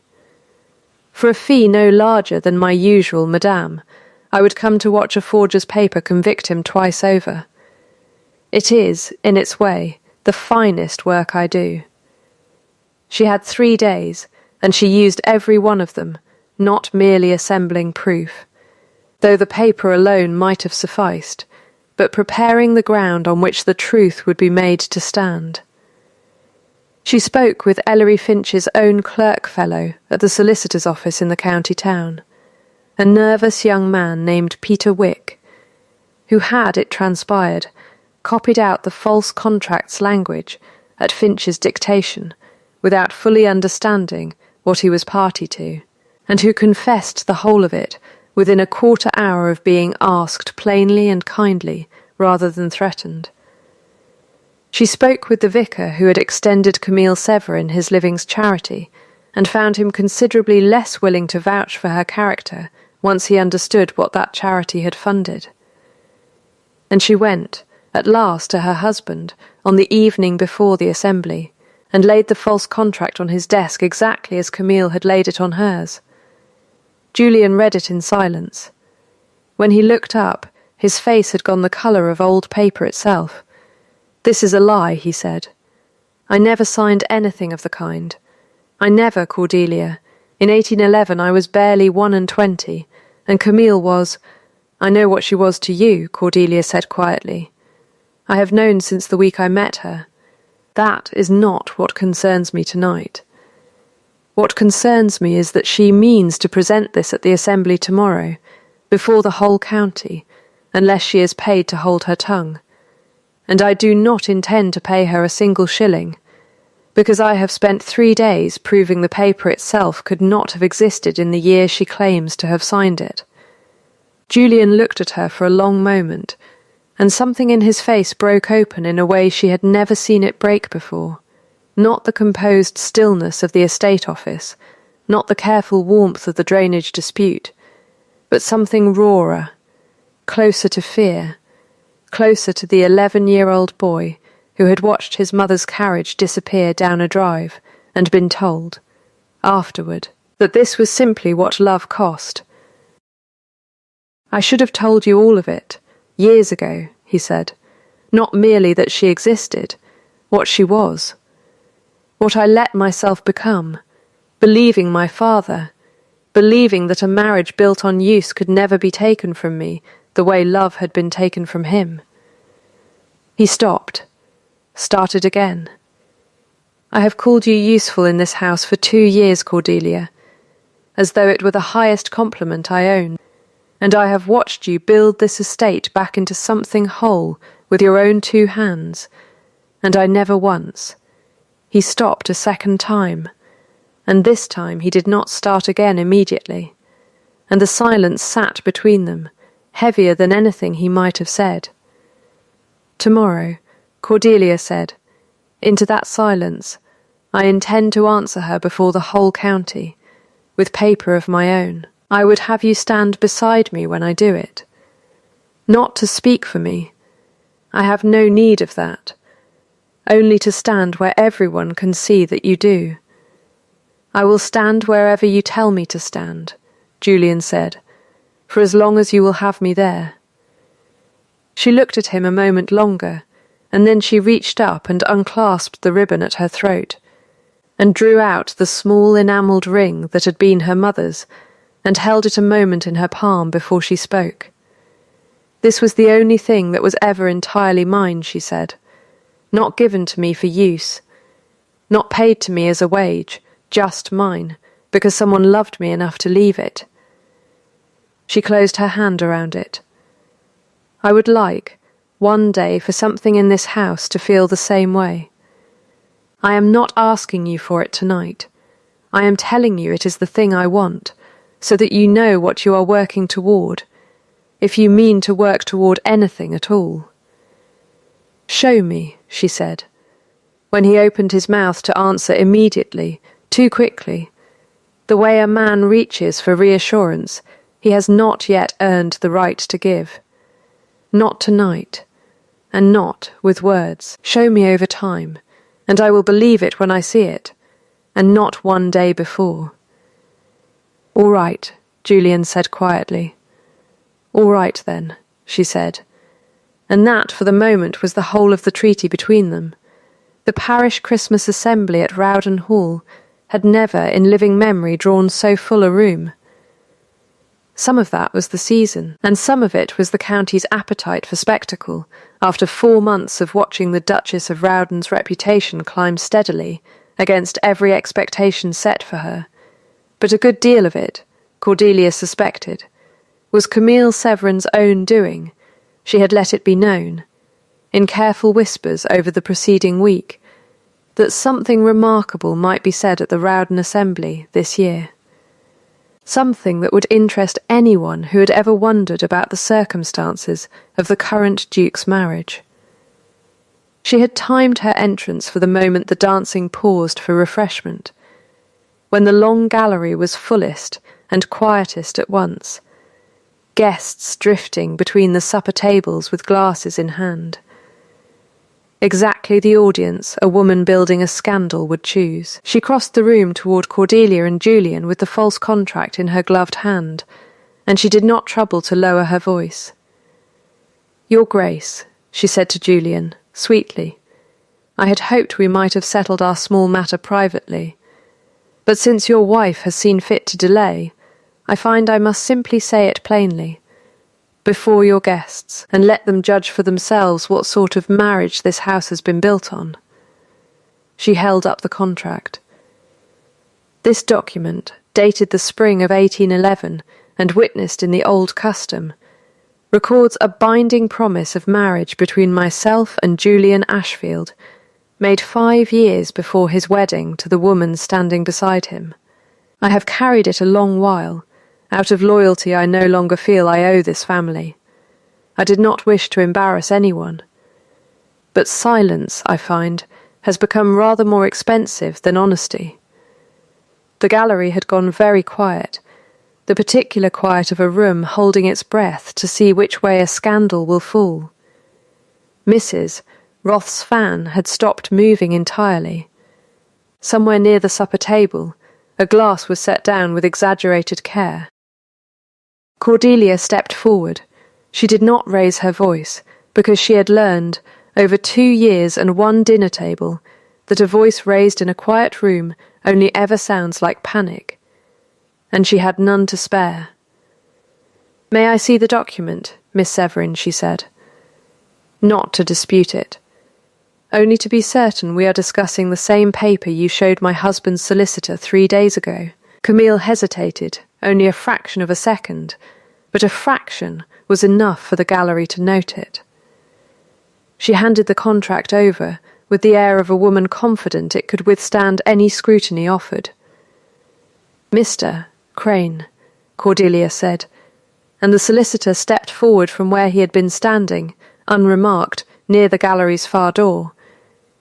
For a fee no larger than my usual, madame, I would come to watch a forger's paper convict him twice over. It is, in its way, the finest work I do." She had 3 days, and she used every one of them, not merely assembling proof, though the paper alone might have sufficed, but preparing the ground on which the truth would be made to stand. She spoke with Ellery Finch's own clerk fellow at the solicitor's office in the county town, a nervous young man named Peter Wick, who had, it transpired, copied out the false contract's language at Finch's dictation without fully understanding what he was party to, and who confessed the whole of it within a quarter hour of being asked plainly and kindly rather than threatened. She spoke with the vicar who had extended Camille Severin his living's charity, and found him considerably less willing to vouch for her character once he understood what that charity had funded. And she went, at last, to her husband on the evening before the assembly, and laid the false contract on his desk exactly as Camille had laid it on hers. Julian read it in silence. When he looked up, his face had gone the colour of old paper itself. "This is a lie," he said. "I never signed anything of the kind. I never, Cordelia. In 1811 I was barely 21, and Camille was—" "I know what she was to you," Cordelia said quietly. "I have known since the week I met her. That is not what concerns me tonight. What concerns me is that she means to present this at the assembly tomorrow, before the whole county, unless she is paid to hold her tongue. And I do not intend to pay her a single shilling, because I have spent 3 days proving the paper itself could not have existed in the year she claims to have signed it." Julian looked at her for a long moment, and something in his face broke open in a way she had never seen it break before. Not the composed stillness of the estate office, not the careful warmth of the drainage dispute, but something rawer, closer to fear, closer to the 11-year-old boy who had watched his mother's carriage disappear down a drive and been told, afterward, that this was simply what love cost. "I should have told you all of it, years ago," he said. "Not merely that she existed, what she was. What I let myself become, believing my father, believing that a marriage built on use could never be taken from me the way love had been taken from him." He stopped, started again. "I have called you useful in this house for 2 years, Cordelia, as though it were the highest compliment I own, and I have watched you build this estate back into something whole with your own 2 hands, and I never once—" He stopped a second time, and this time he did not start again immediately, and the silence sat between them, heavier than anything he might have said. "Tomorrow," Cordelia said, into that silence, "I intend to answer her before the whole county, with paper of my own. I would have you stand beside me when I do it. Not to speak for me. I have no need of that. Only to stand where everyone can see that you do." "I will stand wherever you tell me to stand," Julian said, "for as long as you will have me there." She looked at him a moment longer, and then she reached up and unclasped the ribbon at her throat, and drew out the small enamelled ring that had been her mother's, and held it a moment in her palm before she spoke. "This was the only thing that was ever entirely mine," she said, "not given to me for use, not paid to me as a wage, just mine, because someone loved me enough to leave it." She closed her hand around it. "I would like, one day, for something in this house to feel the same way. I am not asking you for it tonight. I am telling you it is the thing I want, so that you know what you are working toward, if you mean to work toward anything at all." "Show me," she said. When he opened his mouth to answer immediately, too quickly, the way a man reaches for reassurance, he has not yet earned the right to give. Not tonight, and not with words. Show me over time, and I will believe it when I see it, and not one day before. "All right," Julian said quietly. "All right then," she said. And that, for the moment, was the whole of the treaty between them. The parish Christmas assembly at Rowden Hall had never, in living memory, drawn so full a room. Some of that was the season, and some of it was the county's appetite for spectacle, after 4 months of watching the Duchess of Rowden's reputation climb steadily against every expectation set for her. But a good deal of it, Cordelia suspected, was Camille Severin's own doing. She had let it be known, in careful whispers over the preceding week, that something remarkable might be said at the Rowden Assembly this year. Something that would interest anyone who had ever wondered about the circumstances of the current Duke's marriage. She had timed her entrance for the moment the dancing paused for refreshment, when the long gallery was fullest and quietest at once, guests drifting between the supper tables with glasses in hand. Exactly the audience a woman building a scandal would choose. She crossed the room toward Cordelia and Julian with the false contract in her gloved hand, and she did not trouble to lower her voice. "Your Grace," she said to Julian, sweetly, "I had hoped we might have settled our small matter privately, but since your wife has seen fit to delay, I find I must simply say it plainly, before your guests, and let them judge for themselves what sort of marriage this house has been built on." She held up the contract. This document, dated the spring of 1811 and witnessed in the old custom, records a binding promise of marriage between myself and Julian Ashfield, made 5 years before his wedding to the woman standing beside him. I have carried it a long while. Out of loyalty I no longer feel I owe this family. I did not wish to embarrass anyone. But silence, I find, has become rather more expensive than honesty. The gallery had gone very quiet, the particular quiet of a room holding its breath to see which way a scandal will fall. Mrs. Roth's fan had stopped moving entirely. Somewhere near the supper table, a glass was set down with exaggerated care. Cordelia stepped forward. She did not raise her voice, because she had learned, over 2 years and 1 dinner table, that a voice raised in a quiet room only ever sounds like panic, and she had none to spare. "May I see the document, Miss Severin?" she said. "Not to dispute it. Only to be certain we are discussing the same paper you showed my husband's solicitor 3 days ago." Camille hesitated, only a fraction of a second, but a fraction was enough for the gallery to note it. She handed the contract over with the air of a woman confident it could withstand any scrutiny offered. "Mr. Crane," Cordelia said, and the solicitor stepped forward from where he had been standing, unremarked, near the gallery's far door.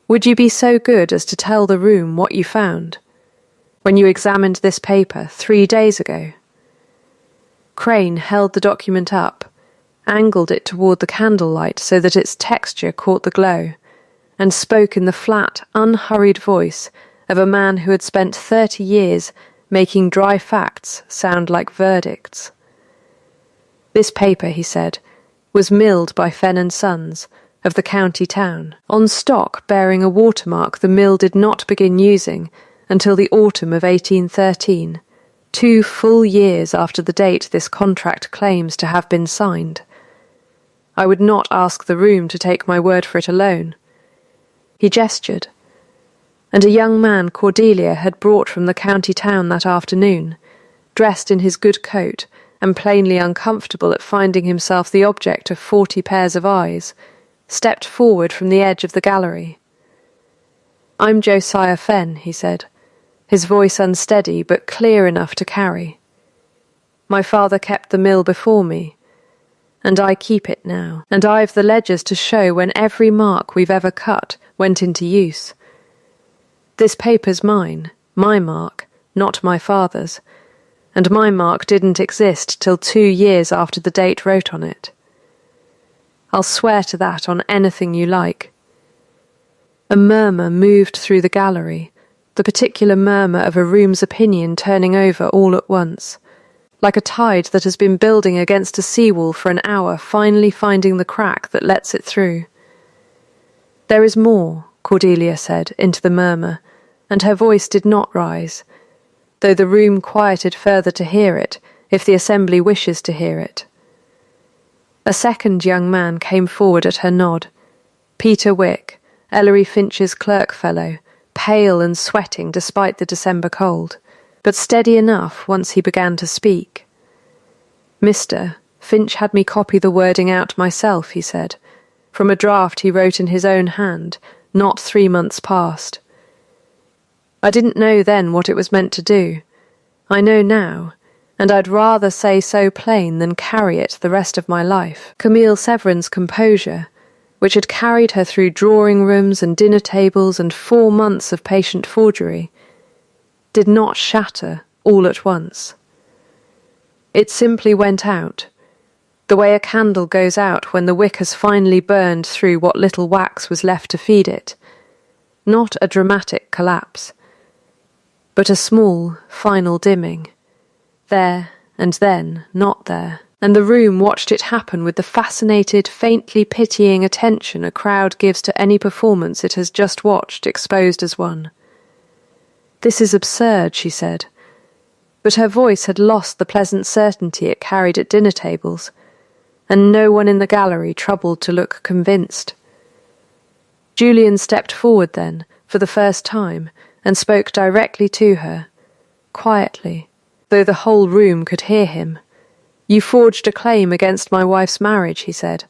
"Would you be so good as to tell the room what you found when you examined this paper 3 days ago?" Crane held the document up, angled it toward the candlelight so that its texture caught the glow, and spoke in the flat, unhurried voice of a man who had spent 30 years making dry facts sound like verdicts. "This paper," he said, "was milled by Fenn and Sons, of the county town, on stock bearing a watermark the mill did not begin using until the autumn of 1813, 2 full years after the date this contract claims to have been signed. I would not ask the room to take my word for it alone." He gestured, and a young man Cordelia had brought from the county town that afternoon, dressed in his good coat and plainly uncomfortable at finding himself the object of 40 pairs of eyes, stepped forward from the edge of the gallery. "I'm Josiah Fenn," he said, his voice unsteady but clear enough to carry. "My father kept the mill before me, and I keep it now, and I've the ledgers to show when every mark we've ever cut went into use. This paper's mine, my mark, not my father's, and my mark didn't exist till 2 years after the date wrote on it. I'll swear to that on anything you like." A murmur moved through the gallery, the particular murmur of a room's opinion turning over all at once, like a tide that has been building against a seawall for an hour finally finding the crack that lets it through. "There is more," Cordelia said into the murmur, and her voice did not rise, though the room quieted further to hear it, if the assembly wishes to hear it. A second young man came forward at her nod, Peter Wick, Ellery Finch's clerk fellow, pale and sweating despite the December cold, but steady enough once he began to speak. "Mister, Finch had me copy the wording out myself," he said, from a draft he wrote in his own hand, not 3 months past. "I didn't know then what it was meant to do. I know now, and I'd rather say so plain than carry it the rest of my life." Camille Severin's composure, which had carried her through drawing rooms and dinner tables and 4 months of patient forgery, did not shatter all at once. It simply went out, the way a candle goes out when the wick has finally burned through what little wax was left to feed it. Not a dramatic collapse, but a small, final dimming. There, and then not there. And the room watched it happen with the fascinated, faintly pitying attention a crowd gives to any performance it has just watched exposed as one. "This is absurd," she said, but her voice had lost the pleasant certainty it carried at dinner tables, and no one in the gallery troubled to look convinced. Julian stepped forward then, for the first time, and spoke directly to her, quietly, though the whole room could hear him. "You forged a claim against my wife's marriage," he said,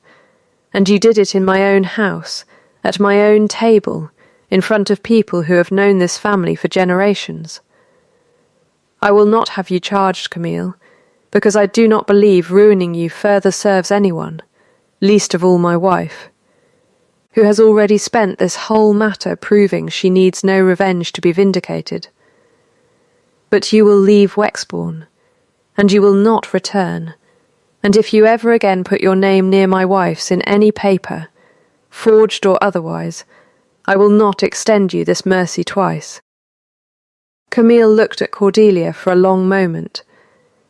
"and you did it in my own house, at my own table, in front of people who have known this family for generations. I will not have you charged, Camille, because I do not believe ruining you further serves anyone, least of all my wife, who has already spent this whole matter proving she needs no revenge to be vindicated. But you will leave Wexbourne, and you will not return, and if you ever again put your name near my wife's in any paper, forged or otherwise, I will not extend you this mercy twice." Camille looked at Cordelia for a long moment,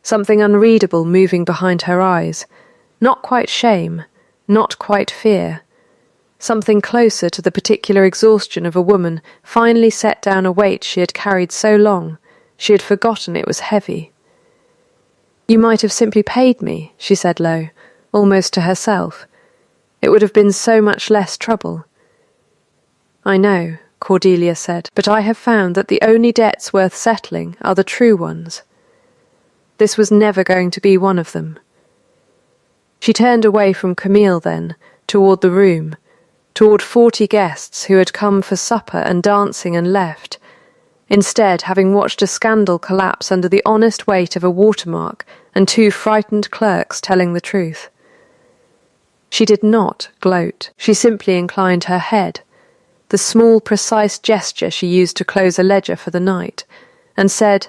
something unreadable moving behind her eyes, not quite shame, not quite fear, something closer to the particular exhaustion of a woman finally set down a weight she had carried so long, she had forgotten it was heavy. "You might have simply paid me," she said low, almost to herself. "It would have been so much less trouble." "I know," Cordelia said, "but I have found that the only debts worth settling are the true ones. This was never going to be one of them." She turned away from Camille then, toward the room, toward 40 guests who had come for supper and dancing and left, instead having watched a scandal collapse under the honest weight of a watermark and 2 frightened clerks telling the truth. She did not gloat. She simply inclined her head, the small, precise gesture she used to close a ledger for the night, and said,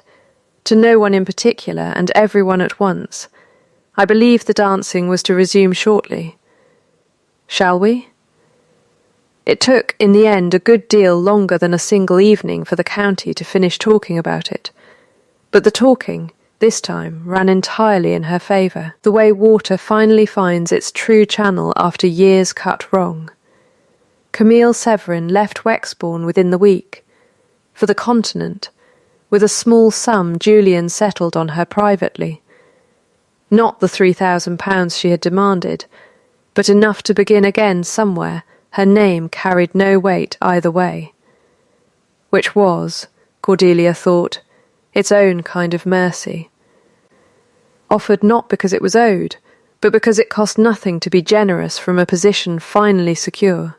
to no one in particular and everyone at once, "I believe the dancing was to resume shortly. Shall we?" It took, in the end, a good deal longer than a single evening for the county to finish talking about it, but the talking, this time, ran entirely in her favour, the way water finally finds its true channel after years cut wrong. Camille Severin left Wexbourne within the week, for the continent, with a small sum Julian settled on her privately. Not the £3,000 she had demanded, but enough to begin again somewhere. Her name carried no weight either way. Which was, Cordelia thought, its own kind of mercy. Offered not because it was owed, but because it cost nothing to be generous from a position finally secure.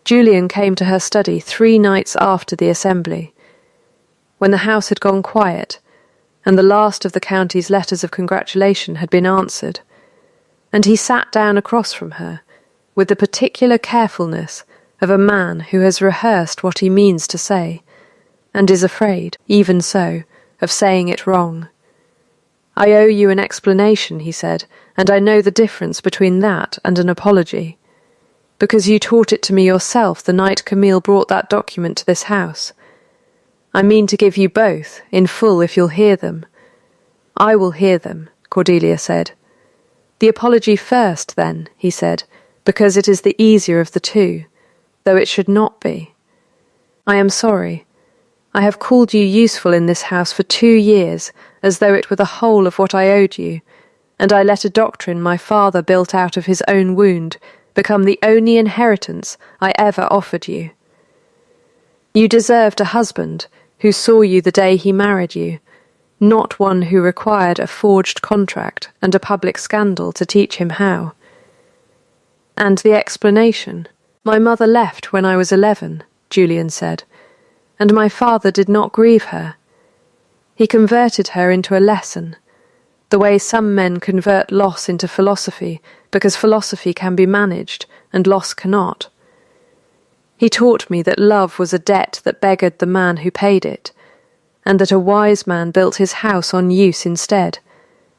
Julian came to her study 3 nights after the assembly, when the house had gone quiet and the last of the county's letters of congratulation had been answered, and he sat down across from her with the particular carefulness of a man who has rehearsed what he means to say, and is afraid, even so, of saying it wrong. "I owe you an explanation," he said, "and I know the difference between that and an apology, because you taught it to me yourself the night Camille brought that document to this house. I mean to give you both, in full, if you'll hear them." "I will hear them," Cordelia said. "The apology first, then," he said, "because it is the easier of the two, though it should not be. I am sorry. I have called you useful in this house for 2 years, as though it were the whole of what I owed you, and I let a doctrine my father built out of his own wound become the only inheritance I ever offered you. You deserved a husband who saw you the day he married you, not one who required a forged contract and a public scandal to teach him how. And the explanation. My mother left when I was 11, Julian said, and my father did not grieve her. He converted her into a lesson, the way some men convert loss into philosophy, because philosophy can be managed and loss cannot. He taught me that love was a debt that beggared the man who paid it, and that a wise man built his house on use instead,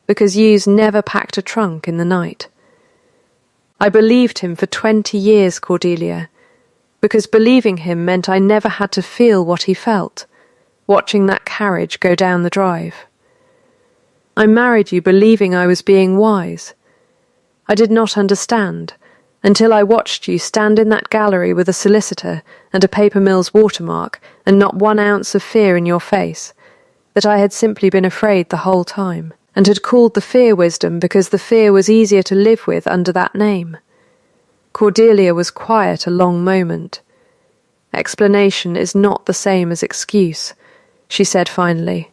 because use never packed a trunk in the night. I believed him for 20 years, Cordelia, because believing him meant I never had to feel what he felt, watching that carriage go down the drive. I married you believing I was being wise. I did not understand, until I watched you stand in that gallery with a solicitor and a paper mill's watermark and not 1 ounce of fear in your face, that I had simply been afraid the whole time, and had called the fear wisdom because the fear was easier to live with under that name. Cordelia was quiet a long moment. Explanation is not the same as excuse, she said finally.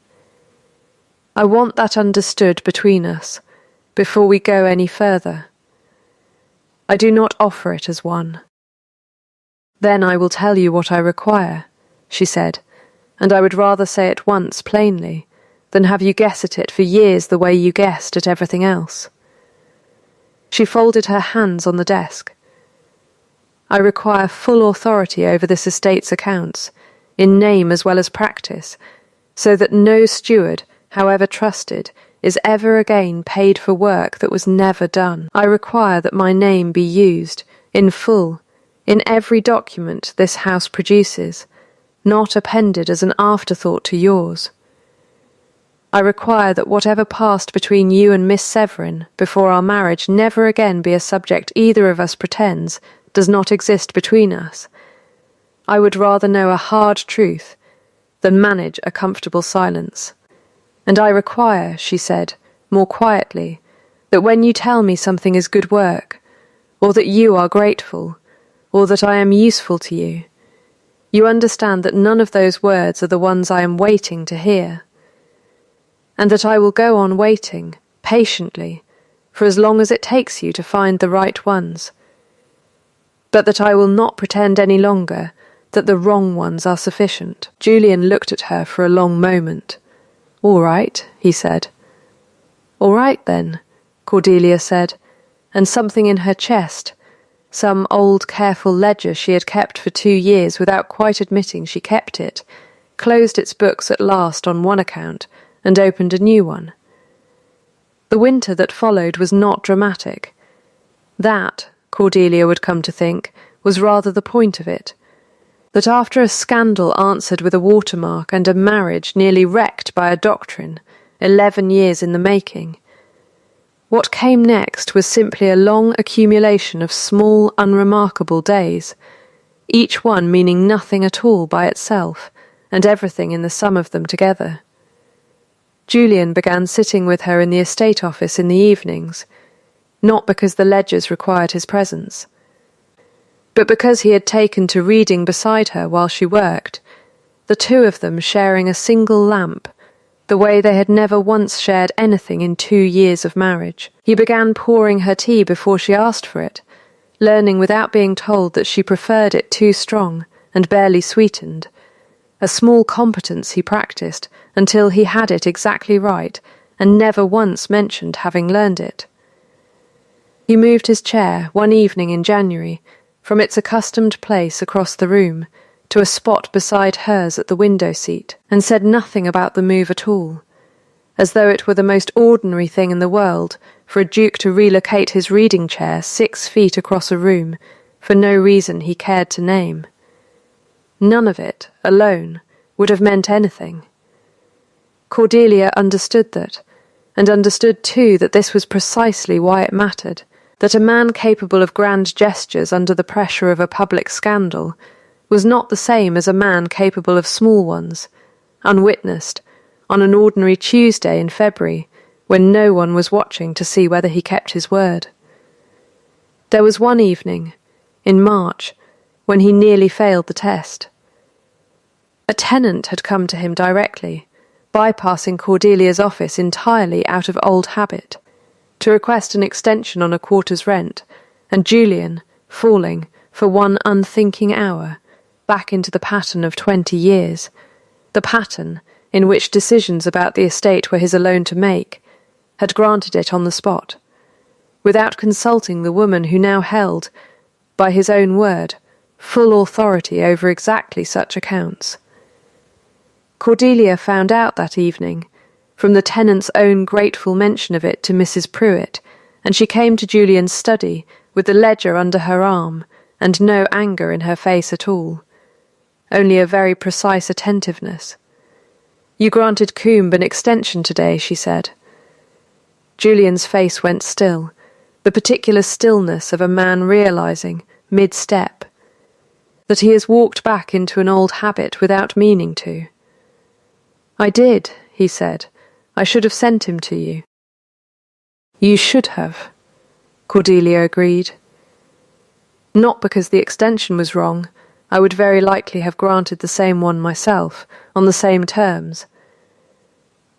I want that understood between us, before we go any further. I do not offer it as one. Then I will tell you what I require, she said, and I would rather say it once plainly, than have you guess at it for years the way you guessed at everything else. She folded her hands on the desk. I require full authority over this estate's accounts, in name as well as practice, so that no steward, however trusted, is ever again paid for work that was never done. I require that my name be used, in full, in every document this house produces, not appended as an afterthought to yours. I require that whatever passed between you and Miss Severin before our marriage never again be a subject either of us pretends does not exist between us. I would rather know a hard truth than manage a comfortable silence. And I require, she said, more quietly, that when you tell me something is good work, or that you are grateful, or that I am useful to you, you understand that none of those words are the ones I am waiting to hear, and that I will go on waiting, patiently, for as long as it takes you to find the right ones, but that I will not pretend any longer that the wrong ones are sufficient. Julian looked at her for a long moment. All right, he said. All right, then, Cordelia said, and something in her chest, some old careful ledger she had kept for 2 years without quite admitting she kept it, closed its books at last on one account and opened a new one. The winter that followed was not dramatic. That, Cordelia would come to think, was rather the point of it. That after a scandal answered with a watermark and a marriage nearly wrecked by a doctrine, 11 years in the making, what came next was simply a long accumulation of small, unremarkable days, each one meaning nothing at all by itself, and everything in the sum of them together. Julian began sitting with her in the estate office in the evenings, not because the ledgers required his presence, but because he had taken to reading beside her while she worked, the two of them sharing a single lamp, the way they had never once shared anything in 2 years of marriage. He began pouring her tea before she asked for it, learning without being told that she preferred it too strong and barely sweetened, a small competence he practiced until he had it exactly right and never once mentioned having learned it. He moved his chair one evening in January from its accustomed place across the room to a spot beside hers at the window seat and said nothing about the move at all, as though it were the most ordinary thing in the world for a duke to relocate his reading chair 6 feet across a room for no reason he cared to name. None of it, alone, would have meant anything. Cordelia understood that, and understood too that this was precisely why it mattered, that a man capable of grand gestures under the pressure of a public scandal was not the same as a man capable of small ones, unwitnessed, on an ordinary Tuesday in February, when no one was watching to see whether he kept his word. There was one evening, in March, when he nearly failed the test. A tenant had come to him directly, bypassing Cordelia's office entirely out of old habit, to request an extension on a quarter's rent, and Julian, falling, for one unthinking hour, back into the pattern of 20 years, the pattern in which decisions about the estate were his alone to make, had granted it on the spot, without consulting the woman who now held, by his own word, full authority over exactly such accounts. Cordelia found out that evening, from the tenant's own grateful mention of it to Mrs. Pruitt, and she came to Julian's study with the ledger under her arm and no anger in her face at all, only a very precise attentiveness. "You granted Coombe an extension today," she said. Julian's face went still, the particular stillness of a man realizing, mid-step, that he has walked back into an old habit without meaning to. "I did," he said. "I should have sent him to you." "You should have," Cordelia agreed. "Not because the extension was wrong. I would very likely have granted the same one myself, on the same terms.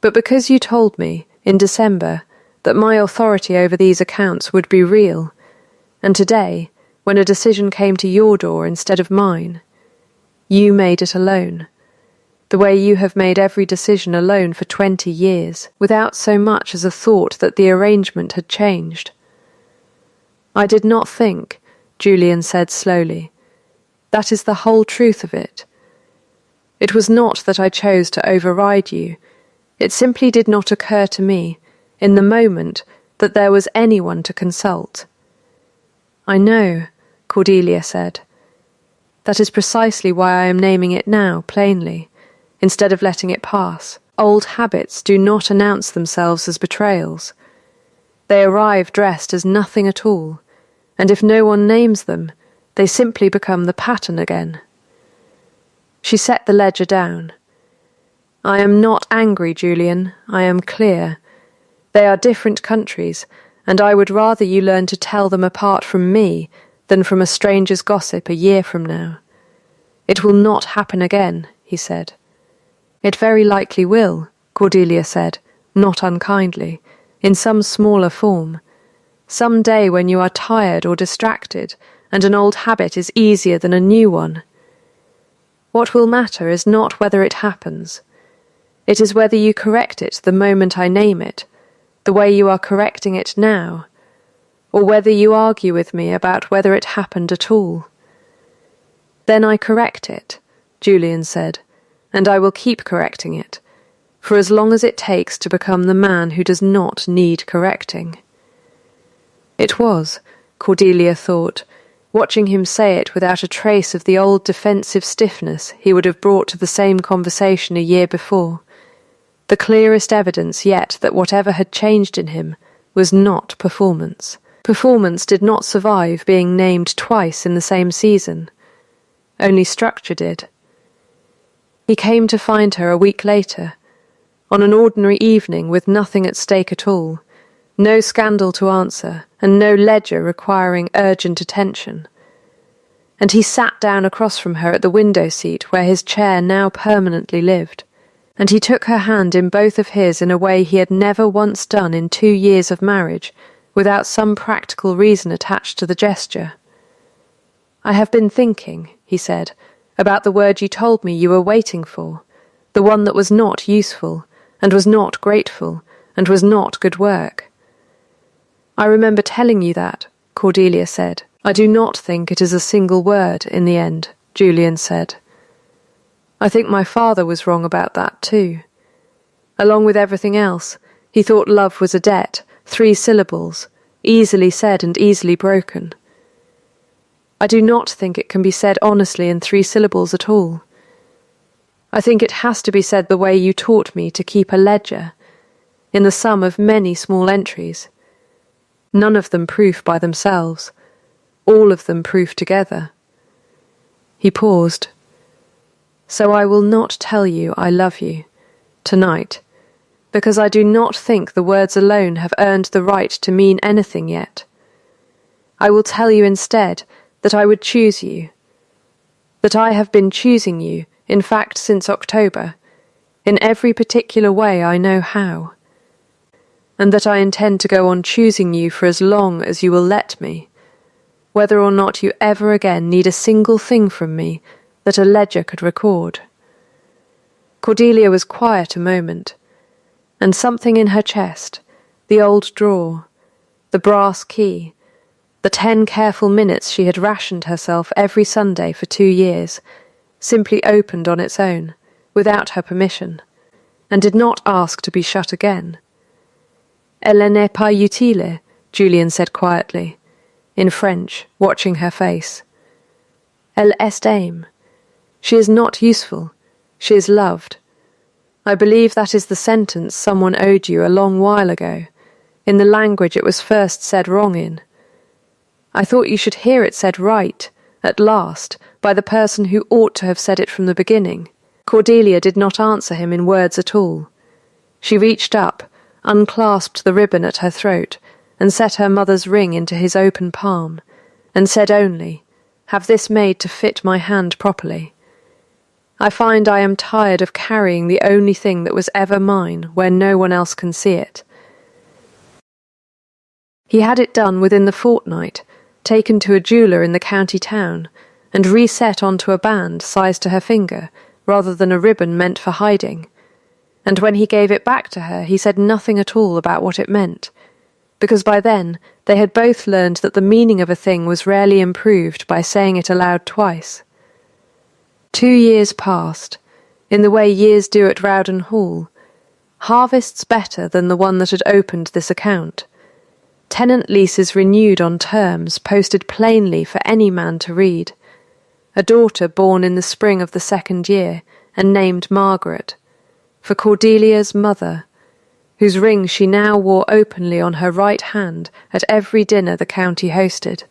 But because you told me, in December, that my authority over these accounts would be real, and today, when a decision came to your door instead of mine, you made it alone, the way you have made every decision alone for 20 years, without so much as a thought that the arrangement had changed." "I did not think," Julian said slowly. "That is the whole truth of it. It was not that I chose to override you. It simply did not occur to me, in the moment, that there was anyone to consult." "I know," Cordelia said. "That is precisely why I am naming it now, plainly, instead of letting it pass. Old habits do not announce themselves as betrayals. They arrive dressed as nothing at all, and if no one names them, they simply become the pattern again." She set the ledger down. "I am not angry, Julian. I am clear. They are different countries, and I would rather you learn to tell them apart from me than from a stranger's gossip a year from now. It will not happen again," he said. "It very likely will," Cordelia said, not unkindly, "in some smaller form. Some day when you are tired or distracted, and an old habit is easier than a new one. What will matter is not whether it happens. It is whether you correct it the moment I name it, the way you are correcting it now, or whether you argue with me about whether it happened at all." "Then I correct it," Julian said, "and I will keep correcting it, for as long as it takes to become the man who does not need correcting." It was, Cordelia thought, watching him say it without a trace of the old defensive stiffness he would have brought to the same conversation a year before, the clearest evidence yet that whatever had changed in him was not performance. Performance did not survive being named twice in the same season. Only structure did. He came to find her a week later, on an ordinary evening with nothing at stake at all, no scandal to answer, and no ledger requiring urgent attention. And he sat down across from her at the window seat where his chair now permanently lived, and he took her hand in both of his in a way he had never once done in 2 years of marriage, without some practical reason attached to the gesture. "I have been thinking," he said, "about the word you told me you were waiting for, the one that was not useful, and was not grateful, and was not good work." "I remember telling you that," Cordelia said. "I do not think it is a single word in the end," Julian said. "I think my father was wrong about that too. Along with everything else, he thought love was a debt, 3 syllables, easily said and easily broken. I do not think it can be said honestly in 3 syllables at all. I think it has to be said the way you taught me to keep a ledger, in the sum of many small entries, none of them proof by themselves, all of them proof together." He paused. "So I will not tell you I love you, tonight, because I do not think the words alone have earned the right to mean anything yet. I will tell you instead that I would choose you, that I have been choosing you, in fact since October, in every particular way I know how, and that I intend to go on choosing you for as long as you will let me, whether or not you ever again need a single thing from me that a ledger could record." Cordelia was quiet a moment, and something in her chest, the old drawer, the brass key, the 10 careful minutes she had rationed herself every Sunday for 2 years, simply opened on its own, without her permission, and did not ask to be shut again. "Elle n'est pas utile," Julian said quietly, in French, watching her face. "Elle est aime. She is not useful. She is loved. I believe that is the sentence someone owed you a long while ago, in the language it was first said wrong in. I thought you should hear it said right, at last, by the person who ought to have said it from the beginning." Cordelia did not answer him in words at all. She reached up, unclasped the ribbon at her throat, and set her mother's ring into his open palm, and said only, "Have this made to fit my hand properly. I find I am tired of carrying the only thing that was ever mine where no one else can see it." He had it done within the fortnight, taken to a jeweller in the county town, and reset onto a band sized to her finger, rather than a ribbon meant for hiding. And when he gave it back to her, he said nothing at all about what it meant, because by then they had both learned that the meaning of a thing was rarely improved by saying it aloud twice. 2 years passed, in the way years do at Rowden Hall, harvests better than the one that had opened this account, tenant leases renewed on terms posted plainly for any man to read, a daughter born in the spring of the 2nd year and named Margaret, for Cordelia's mother, whose ring she now wore openly on her right hand at every dinner the county hosted.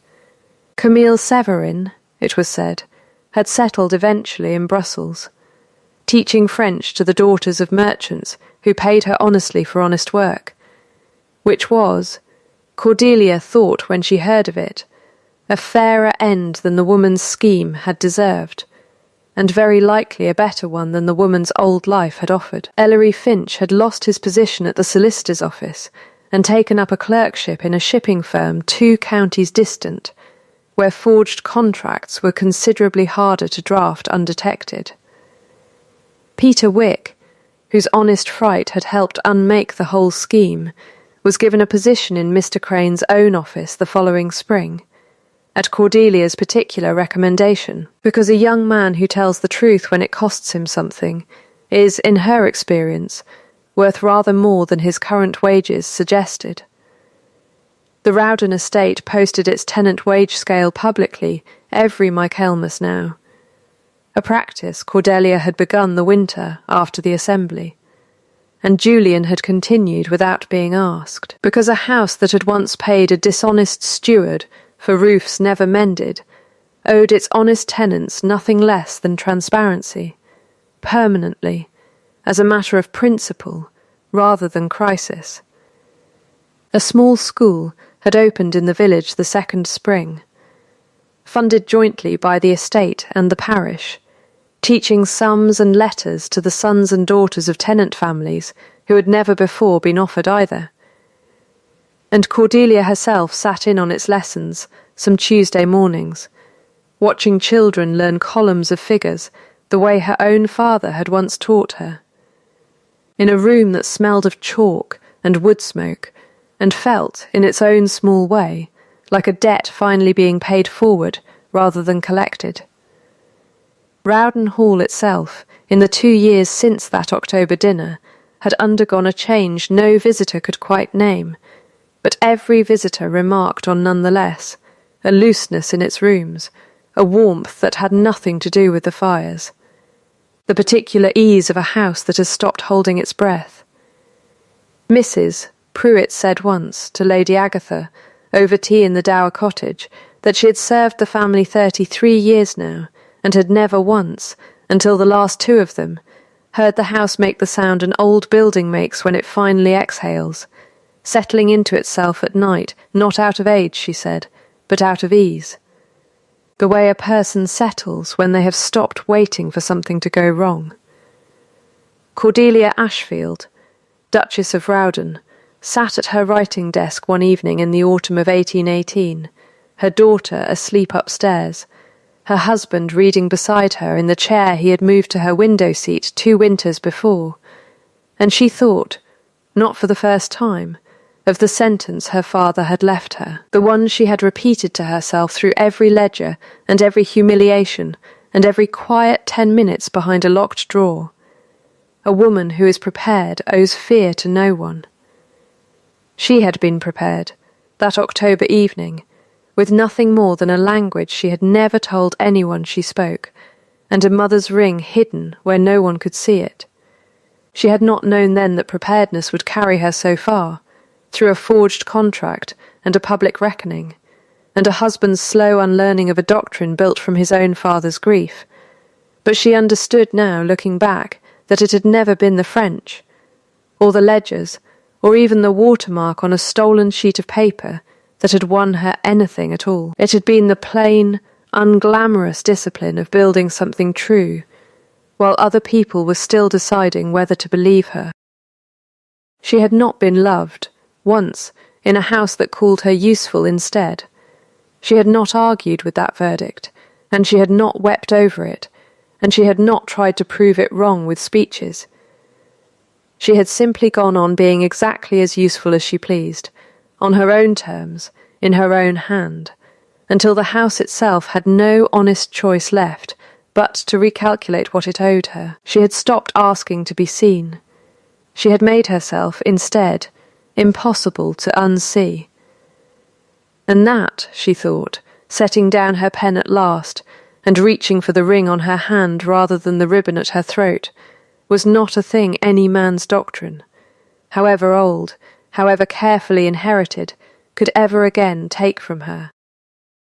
Camille Severin, it was said, had settled eventually in Brussels, teaching French to the daughters of merchants who paid her honestly for honest work, which was, Cordelia thought when she heard of it, a fairer end than the woman's scheme had deserved, and very likely a better one than the woman's old life had offered. Ellery Finch had lost his position at the solicitor's office and taken up a clerkship in a shipping firm 2 counties distant, where forged contracts were considerably harder to draft undetected. Peter Wick, whose honest fright had helped unmake the whole scheme, was given a position in Mr. Crane's own office the following spring, at Cordelia's particular recommendation, because a young man who tells the truth when it costs him something is, in her experience, worth rather more than his current wages suggested. The Rowden estate posted its tenant wage scale publicly every Michaelmas now, a practice Cordelia had begun the winter after the assembly, and Julian had continued without being asked, because a house that had once paid a dishonest steward for roofs never mended owed its honest tenants nothing less than transparency, permanently, as a matter of principle rather than crisis. A small school had opened in the village the 2nd spring, funded jointly by the estate and the parish, teaching sums and letters to the sons and daughters of tenant families who had never before been offered either. And Cordelia herself sat in on its lessons some Tuesday mornings, watching children learn columns of figures the way her own father had once taught her. In a room that smelled of chalk and wood smoke, and felt, in its own small way, like a debt finally being paid forward rather than collected. Rowden Hall itself, in the 2 years since that October dinner, had undergone a change no visitor could quite name, but every visitor remarked on nonetheless, a looseness in its rooms, a warmth that had nothing to do with the fires, the particular ease of a house that has stopped holding its breath. Mrs. Pruitt said once to Lady Agatha, over tea in the dower cottage, that she had served the family 33 years now, and had never once, until the last 2 of them, heard the house make the sound an old building makes when it finally exhales, settling into itself at night, not out of age, she said, but out of ease. The way a person settles when they have stopped waiting for something to go wrong. Cordelia Ashfield, Duchess of Rowden, sat at her writing desk one evening in the autumn of 1818, her daughter asleep upstairs, her husband reading beside her in the chair he had moved to her window seat 2 winters before, and she thought, not for the first time, of the sentence her father had left her, the one she had repeated to herself through every ledger and every humiliation and every quiet 10 minutes behind a locked drawer. A woman who is prepared owes fear to no one. She had been prepared, that October evening, with nothing more than a language she had never told anyone she spoke, and a mother's ring hidden where no one could see it. She had not known then that preparedness would carry her so far, through a forged contract and a public reckoning, and a husband's slow unlearning of a doctrine built from his own father's grief. But she understood now, looking back, that it had never been the French, or the ledgers, or even the watermark on a stolen sheet of paper that had won her anything at all. It had been the plain, unglamorous discipline of building something true, while other people were still deciding whether to believe her. She had not been loved, once, in a house that called her useful instead. She had not argued with that verdict, and she had not wept over it, and she had not tried to prove it wrong with speeches. She had simply gone on being exactly as useful as she pleased, on her own terms, in her own hand, until the house itself had no honest choice left but to recalculate what it owed her. She had stopped asking to be seen. She had made herself, instead, impossible to unsee. And that, she thought, setting down her pen at last, and reaching for the ring on her hand rather than the ribbon at her throat, was not a thing any man's doctrine, however old, however carefully inherited, could ever again take from her.